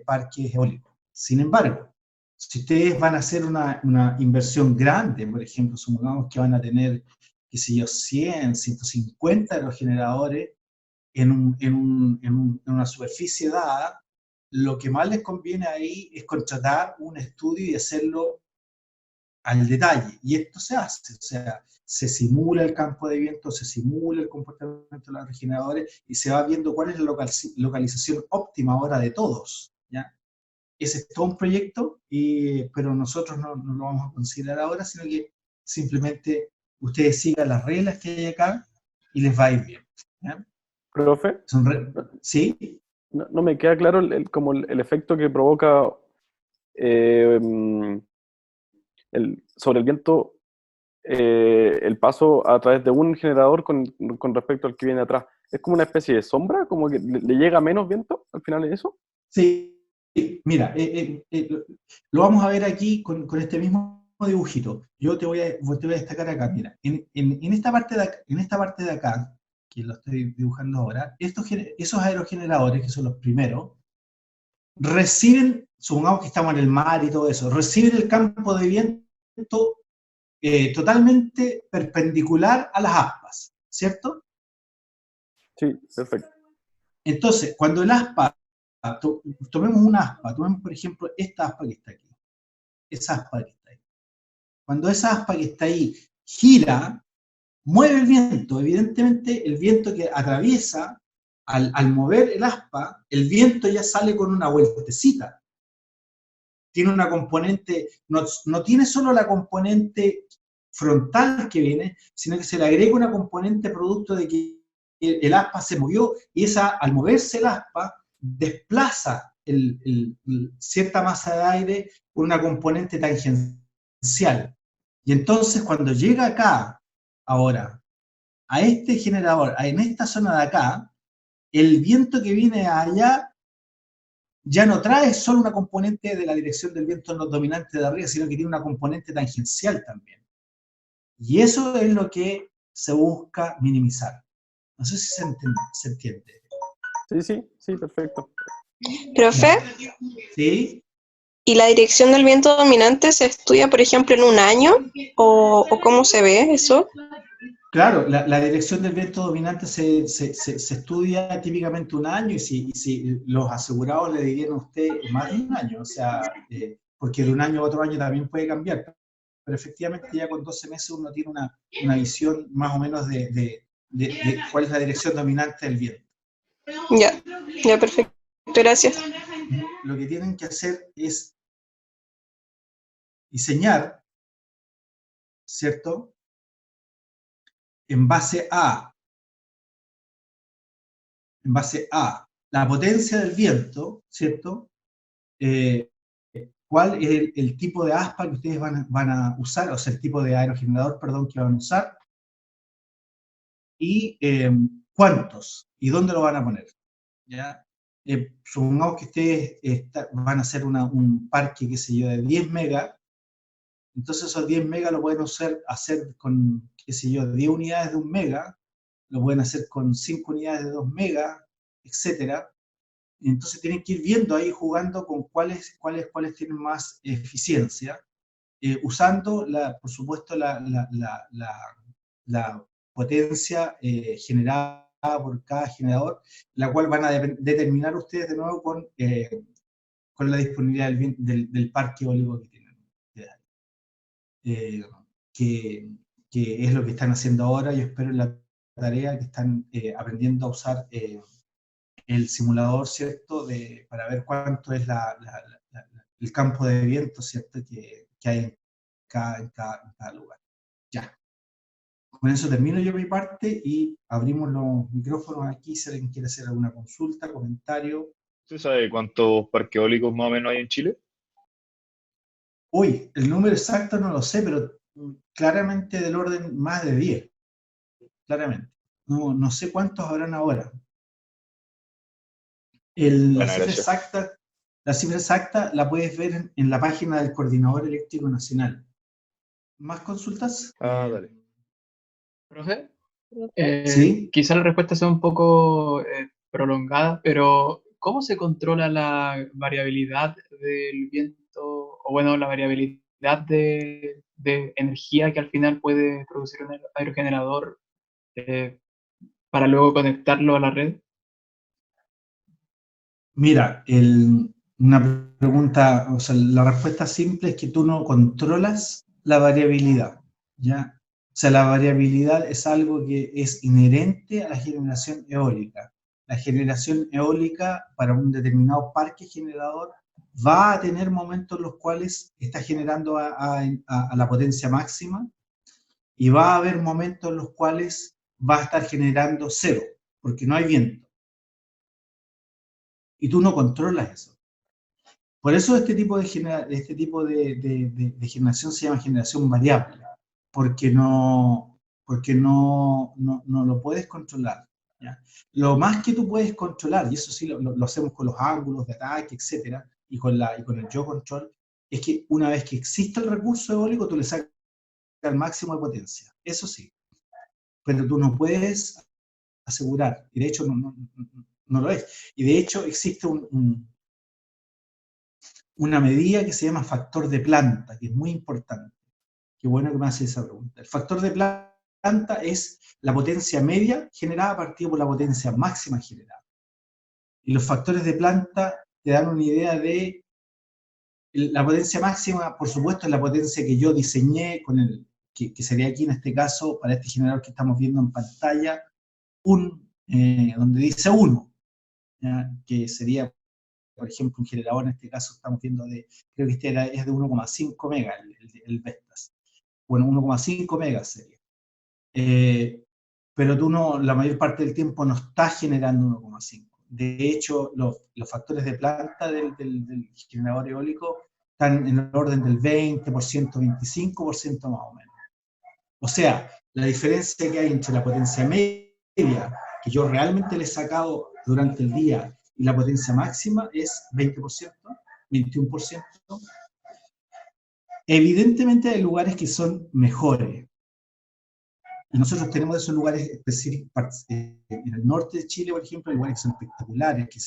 parques eólicos. Sin embargo, si ustedes van a hacer una inversión grande, por ejemplo, supongamos que van a tener, qué sé yo, 100, 150 aerogeneradores, en una superficie dada, lo que más les conviene ahí es contratar un estudio y hacerlo al detalle. Y esto se hace, o sea, se simula el campo de viento, se simula el comportamiento de los regeneradores, y se va viendo cuál es la localización óptima ahora de todos, ¿ya? Ese es todo un proyecto, pero nosotros no lo vamos a considerar ahora, sino que simplemente ustedes sigan las reglas que hay acá y les va a ir bien, ¿ya? Profe, ¿sí? No me queda claro como el efecto que provoca sobre el viento, el paso a través de un generador con respecto al que viene atrás. ¿Es como una especie de sombra? ¿Como que le llega menos viento al final de eso? Sí, mira, lo vamos a ver aquí con este mismo dibujito. Yo te voy a destacar acá, mira, en esta parte de acá, que lo estoy dibujando ahora, esos aerogeneradores, que son los primeros, reciben, supongamos que estamos en el mar y todo eso, reciben el campo de viento totalmente perpendicular a las aspas, ¿cierto? Sí, perfecto. Entonces, cuando el aspa, tomemos una aspa, tomemos por ejemplo esta aspa que está aquí, esa aspa que está ahí. Cuando esa aspa que está ahí gira, mueve el viento. Evidentemente, el viento que atraviesa, al mover el aspa, el viento ya sale con una vueltecita. Tiene una componente, no tiene solo la componente frontal que viene, sino que se le agrega una componente producto de que el aspa se movió y al moverse el aspa desplaza cierta masa de aire por una componente tangencial. Y entonces cuando llega acá, ahora, a este generador, en esta zona de acá, el viento que viene allá ya no trae solo una componente de la dirección del viento dominante de arriba, sino que tiene una componente tangencial también. Y eso es lo que se busca minimizar. No sé si se entiende. Sí, perfecto. Profe, ¿Sí? ¿y la dirección del viento dominante se estudia, por ejemplo, en un año? ¿O cómo se ve eso? Claro, la dirección del viento dominante se estudia típicamente un año y si los asegurados le dirían a usted más de un año, o sea, porque de un año a otro año también puede cambiar, pero efectivamente ya con 12 meses uno tiene una visión más o menos de cuál es la dirección dominante del viento. Ya, perfecto, gracias. Lo que tienen que hacer es diseñar, ¿cierto?, en base a la potencia del viento, ¿cierto? ¿Cuál es el tipo de aspa que ustedes van a usar, o sea, el tipo de aerogenerador, perdón, que van a usar, y cuántos, y dónde lo van a poner, ¿ya? Supongamos que ustedes van a hacer un parque, qué sé yo, de 10 megas, entonces esos 10 megas lo pueden hacer con, qué sé yo, 10 unidades de 1 mega, lo pueden hacer con 5 unidades de 2 megas, etcétera. Entonces tienen que ir viendo ahí, jugando con cuáles tienen más eficiencia, usando, por supuesto, la potencia generada por cada generador, la cual van a determinar ustedes de nuevo con la disponibilidad del parque eólico que tienen. Que es lo que están haciendo ahora. Yo espero en la tarea que están aprendiendo a usar el simulador, ¿cierto? Para ver cuánto es el campo de viento, ¿cierto? Que hay en cada lugar. Ya. Con eso termino yo mi parte y abrimos los micrófonos aquí si alguien quiere hacer alguna consulta, comentario. ¿Usted sabe cuántos parques eólicos más o menos hay en Chile? Uy, el número exacto no lo sé, pero claramente del orden más de 10. Claramente. No sé cuántos habrán ahora. La cifra exacta la puedes ver en la página del Coordinador Eléctrico Nacional. ¿Más consultas? Dale. Profe, ¿Sí? quizá la respuesta sea un poco prolongada, pero ¿cómo se controla la variabilidad del viento, o bueno, la variabilidad de energía que al final puede producir un aerogenerador para luego conectarlo a la red? Mira, una pregunta, o sea, la respuesta simple es que tú no controlas la variabilidad, ¿ya? O sea, la variabilidad es algo que es inherente a la generación eólica. La generación eólica para un determinado parque generador va a tener momentos en los cuales está generando a la potencia máxima y va a haber momentos en los cuales va a estar generando cero, porque no hay viento. Y tú no controlas eso. Por eso este tipo de generación se llama generación variable, porque no lo puedes controlar, ¿ya? Lo más que tú puedes controlar, y eso sí lo hacemos con los ángulos de ataque, etcétera, y con el yaw control, es que una vez que existe el recurso eólico, tú le sacas el máximo de potencia, eso sí, pero tú no puedes asegurar, y de hecho no lo es, y de hecho existe una medida que se llama factor de planta, que es muy importante. Qué bueno que me hace esa pregunta. El factor de planta es la potencia media generada partido por la potencia máxima generada. Y los factores de planta te dan una idea de la potencia máxima, por supuesto, es la potencia que yo diseñé, que sería aquí en este caso, para este generador que estamos viendo en pantalla, donde dice 1, que sería, por ejemplo, un generador, en este caso estamos viendo creo que es de 1,5 megas, el Vestas. Bueno, 1,5 megas sería. Pero la mayor parte del tiempo no estás generando 1,5. De hecho, los factores de planta del generador eólico están en el orden del 20%, 25% más o menos. O sea, la diferencia que hay entre la potencia media, que yo realmente le he sacado durante el día, y la potencia máxima es 20%, 21%. Evidentemente hay lugares que son mejores. Y nosotros tenemos esos lugares específicos. En el norte de Chile, por ejemplo, hay lugares que son espectaculares, que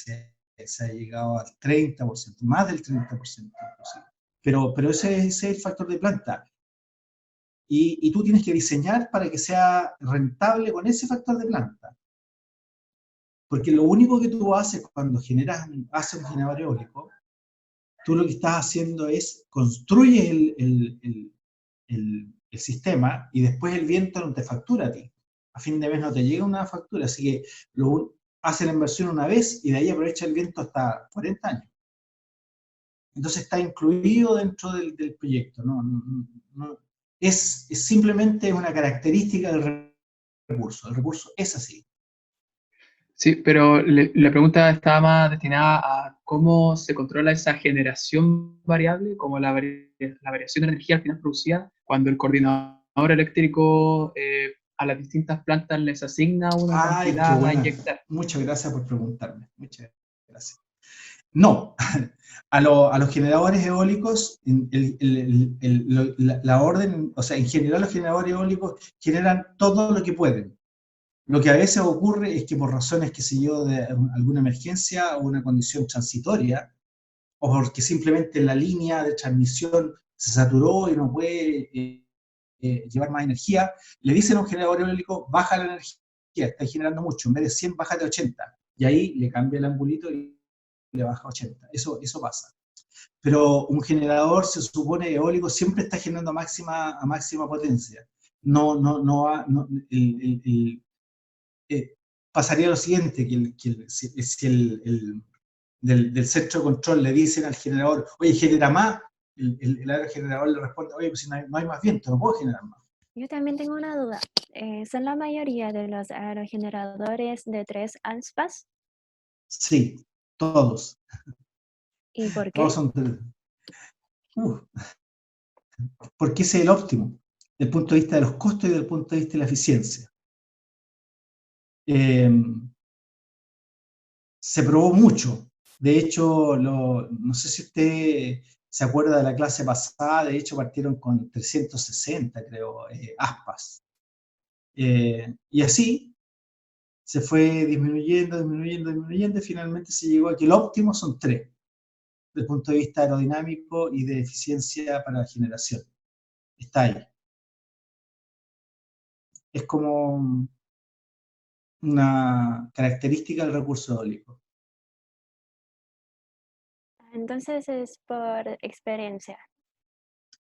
se ha llegado al 30%, más del 30% inclusive. Pero ese es el factor de planta. Y tú tienes que diseñar para que sea rentable con ese factor de planta. Porque lo único que tú haces cuando haces un generador eólico, tú lo que estás haciendo es construyes el sistema y después el viento no te factura a ti. A fin de mes no te llega una factura, así que hace la inversión una vez y de ahí aprovecha el viento hasta 40 años. Entonces está incluido dentro del proyecto. Es simplemente una característica del recurso. El recurso es así. Sí, pero la pregunta estaba más destinada a cómo se controla esa generación variable, como la variación de energía al final producida, cuando el coordinador eléctrico a las distintas plantas les asigna una cantidad a inyectar. Muchas gracias por preguntarme. Muchas gracias. No, a los generadores eólicos, la orden, o sea, en general los generadores eólicos generan todo lo que pueden. Lo que a veces ocurre es que por razones, qué sé yo, de alguna emergencia o una condición transitoria, o porque simplemente la línea de transmisión se saturó y no puede llevar más energía, le dicen a un generador eólico, baja la energía, está generando mucho, en vez de 100, bájate a 80. Y ahí le cambia el angulito y le baja a 80. Eso pasa. Pero un generador, se supone, eólico, siempre está generando a máxima potencia. Pasaría lo siguiente, si del centro de control le dicen al generador, oye, genera más, el aerogenerador le responde, oye, pues si no hay más viento, no puedo generar más. Yo también tengo una duda. ¿Son la mayoría de los aerogeneradores de 3 aspas? Sí, todos. ¿Y por qué? Todos son porque ese es el óptimo, desde el punto de vista de los costos y desde el punto de vista de la eficiencia. Se probó mucho. De hecho, no sé si usted se acuerda de la clase pasada, de hecho partieron con 360, creo, aspas. Y así se fue disminuyendo, y finalmente se llegó a que el óptimo son 3, desde el punto de vista aerodinámico y de eficiencia para la generación. Está ahí. Es como una característica del recurso eólico. Entonces es por experiencia.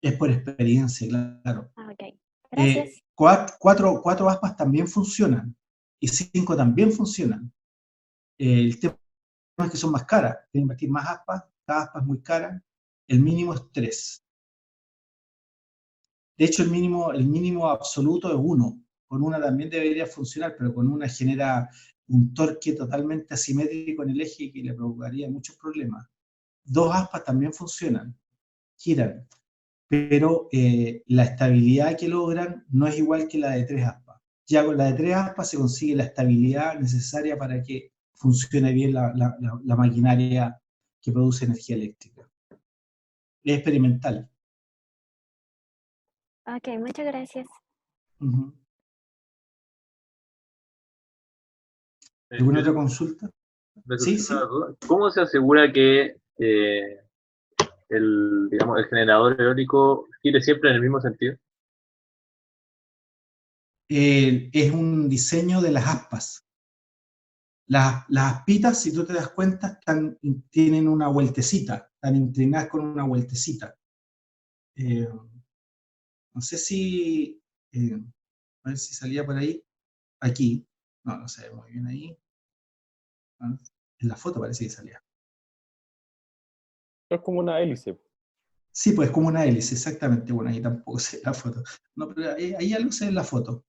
Es por experiencia, claro. Ok, gracias. 4 aspas también funcionan y 5 también funcionan. El tema es que son más caras, tienen que invertir más aspas, cada aspa es muy cara, el mínimo es 3. De hecho, el mínimo absoluto es 1. Con una también debería funcionar, pero con una genera un torque totalmente asimétrico en el eje que le provocaría muchos problemas. 2 aspas también funcionan, giran, pero la estabilidad que logran no es igual que la de 3 aspas. Ya con la de 3 aspas se consigue la estabilidad necesaria para que funcione bien la maquinaria que produce energía eléctrica. Es experimental. Ok, muchas gracias. ¿Alguna otra consulta? Sí. ¿Cómo se asegura que digamos, el generador eólico gire siempre en el mismo sentido? Es un diseño de las aspas. Las aspitas, si tú te das cuenta, tienen una vueltecita, están inclinadas con una vueltecita. No sé si, a ver si salía por ahí, aquí, no se ve muy bien ahí. En la foto parece que salía. Es como una hélice. Sí, pues como una hélice, exactamente. Bueno, ahí tampoco se ve la foto. No, pero ahí algo se ve en la foto.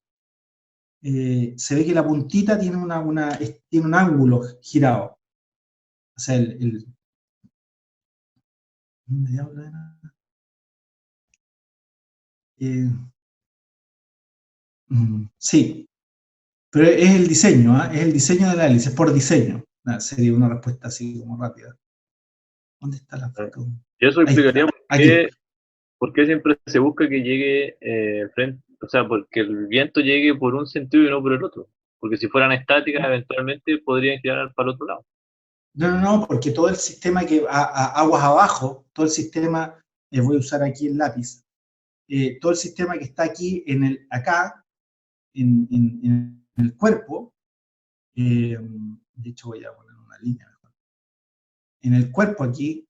Se ve que la puntita tiene tiene un ángulo girado. O sea, ¿dónde habla? Sí, pero es el diseño, ¿ah? Es el diseño de la hélice, es por diseño. Sería una respuesta así como rápida. ¿Dónde está la foto? Y eso Ahí explicaría está, por qué siempre se busca que llegue o sea, porque el viento llegue por un sentido y no por el otro. Porque si fueran estáticas, eventualmente podrían girar para el otro lado. No, porque todo el sistema aguas abajo, todo el sistema, voy a usar aquí el lápiz, todo el sistema que está aquí, acá, en el cuerpo, de hecho voy a poner una línea mejor. En el cuerpo aquí,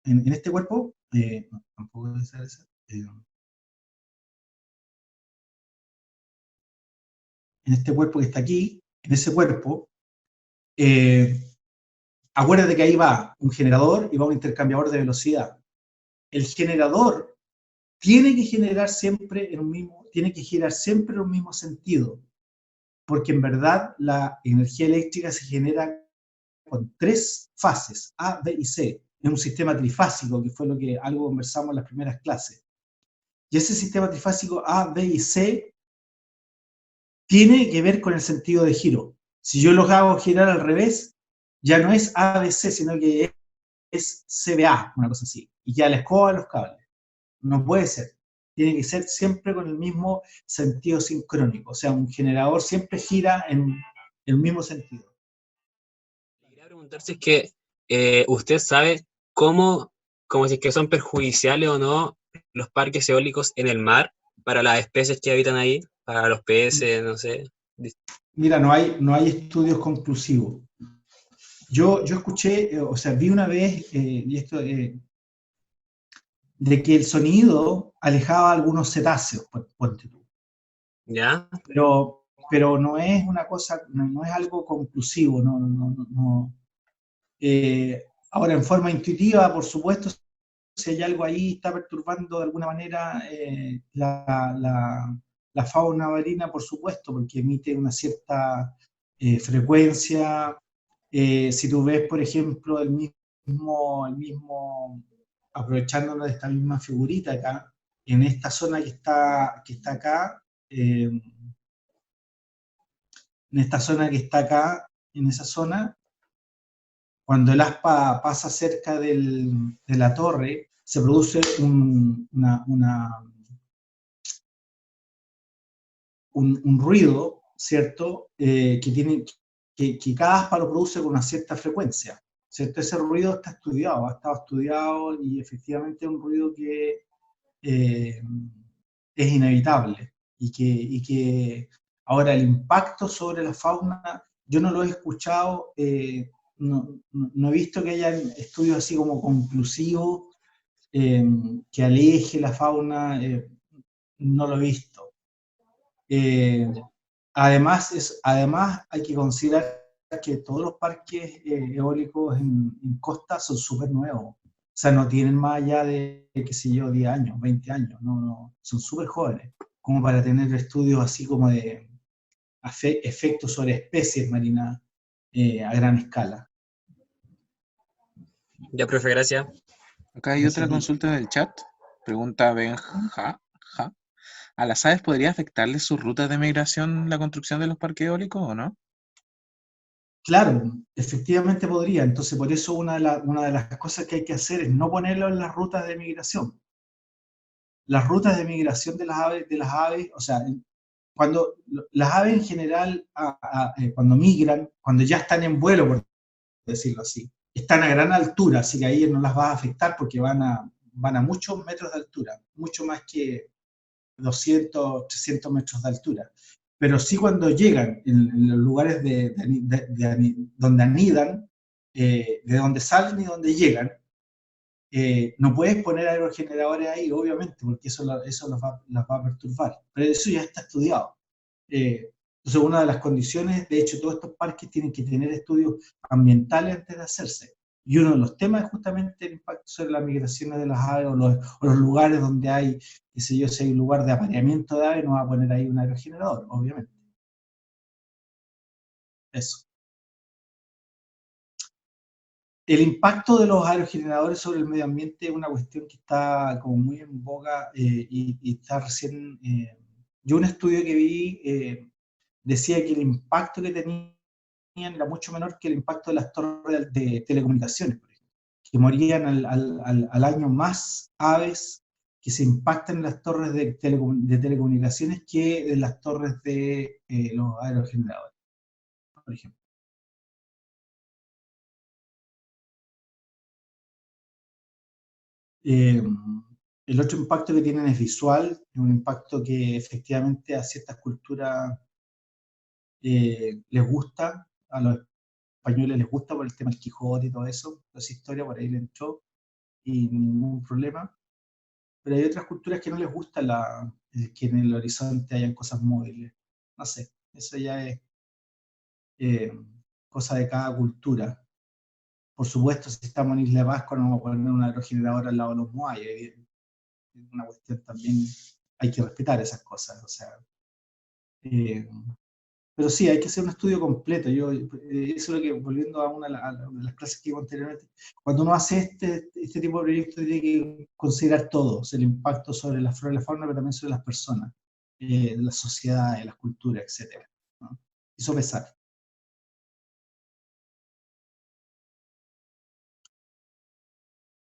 en este cuerpo, no, tampoco debe ser esa, en este cuerpo que está aquí, en ese cuerpo, acuérdate que ahí va un generador y va un intercambiador de velocidad. El generador tiene que girar siempre en un mismo sentido, porque en verdad la energía eléctrica se genera con 3 fases, A, B y C. Es un sistema trifásico, que fue algo conversamos en las primeras clases. Y ese sistema trifásico A, B y C tiene que ver con el sentido de giro. Si yo los hago girar al revés, ya no es A, B, C, sino que es CBA, una cosa así. Y ya la escoba los cables. No puede ser. Tiene que ser siempre con el mismo sentido sincrónico. O sea, un generador siempre gira en el mismo sentido. Quería preguntar si es que usted sabe como si es que son perjudiciales o no los parques eólicos en el mar para las especies que habitan ahí, para los peces, no sé. Mira, no hay estudios conclusivos. Yo escuché, o sea, vi una vez, y esto, de que el sonido alejaba a algunos cetáceos, ponte tú. ¿Ya? Pero no es una cosa, no es algo conclusivo, no. Ahora, en forma intuitiva, por supuesto, si hay algo ahí está perturbando de alguna manera la fauna marina, por supuesto, porque emite una cierta frecuencia. Si tú ves, por ejemplo, el mismo, aprovechándonos de esta misma figurita acá, en esta zona que está acá, en esta zona que está acá, en esa zona, cuando el aspa pasa cerca de la torre, se produce un ruido, ¿cierto? Que cada aspa lo produce con una cierta frecuencia, ¿cierto? Ese ruido está estudiado, ha estado estudiado y efectivamente es un ruido que es inevitable y que ahora el impacto sobre la fauna, yo no lo he escuchado, no he visto que haya estudios así como conclusivos que aleje la fauna, no lo he visto. Además hay que considerar que todos los parques eólicos en costa son súper nuevos. O sea, no tienen más allá de, qué sé yo, 10 años, 20 años. No, son súper jóvenes, como para tener estudios así como de efectos sobre especies marinas a gran escala. Ya, profe, gracias. Acá hay otra consulta del chat. Pregunta Benja. ¿A las aves podría afectarles sus rutas de migración la construcción de los parques eólicos o no? Claro, efectivamente podría. Entonces, por eso una de las cosas que hay que hacer es no ponerlo en las rutas de migración. Las rutas de migración de las aves, o sea, cuando las aves en general, cuando migran, cuando ya están en vuelo, por decirlo así, están a gran altura, así que ahí no las va a afectar porque van a muchos metros de altura, mucho más que 200, 300 metros de altura. Pero sí cuando llegan en los lugares donde anidan, de donde salen y donde llegan, no puedes poner aerogeneradores ahí, obviamente, porque eso los va a perturbar. Pero eso ya está estudiado. Entonces, una de las condiciones, de hecho, todos estos parques tienen que tener estudios ambientales antes de hacerse. Y uno de los temas es justamente el impacto sobre las migraciones de las aves o los lugares donde hay, qué sé yo, si hay un lugar de apareamiento de aves, no va a poner ahí un aerogenerador, obviamente. Eso. El impacto de los aerogeneradores sobre el medio ambiente es una cuestión que está como muy en boga y está recién... yo un estudio que vi decía que el impacto que tenían era mucho menor que el impacto de las torres de telecomunicaciones, por ejemplo, que morían al año más aves que se impactan en las torres de telecomunicaciones que en las torres de los aerogeneradores, por ejemplo. El otro impacto que tienen es visual, es un impacto que efectivamente a ciertas culturas les gusta, a los españoles les gusta por el tema del Quijote y todo eso, toda esa historia por ahí le entró y ningún problema. Pero hay otras culturas que no les gusta que en el horizonte hayan cosas móviles. No sé, eso ya es cosa de cada cultura. Por supuesto, si estamos en Isla de Pascua, no vamos a poner un aerogenerador al lado de los Moai. Es una cuestión también, hay que respetar esas cosas. O sea, pero sí, hay que hacer un estudio completo. Eso es lo que, volviendo a una de las clases que digo anteriormente, cuando uno hace este tipo de proyectos, tiene que considerar todo, o sea, el impacto sobre la flora y la fauna, pero también sobre las personas, las sociedades, las culturas, etc. ¿no? Eso pesar.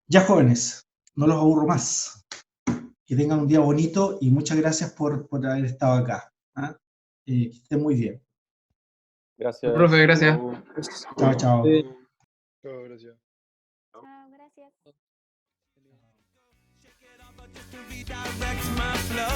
Ya, jóvenes, no los aburro más. Que tengan un día bonito y muchas gracias por haber estado acá. ¿ah? Que estén muy bien. Gracias. Profe, gracias. Chao, chao. Chao, gracias. Chao, gracias. Redirect my flow.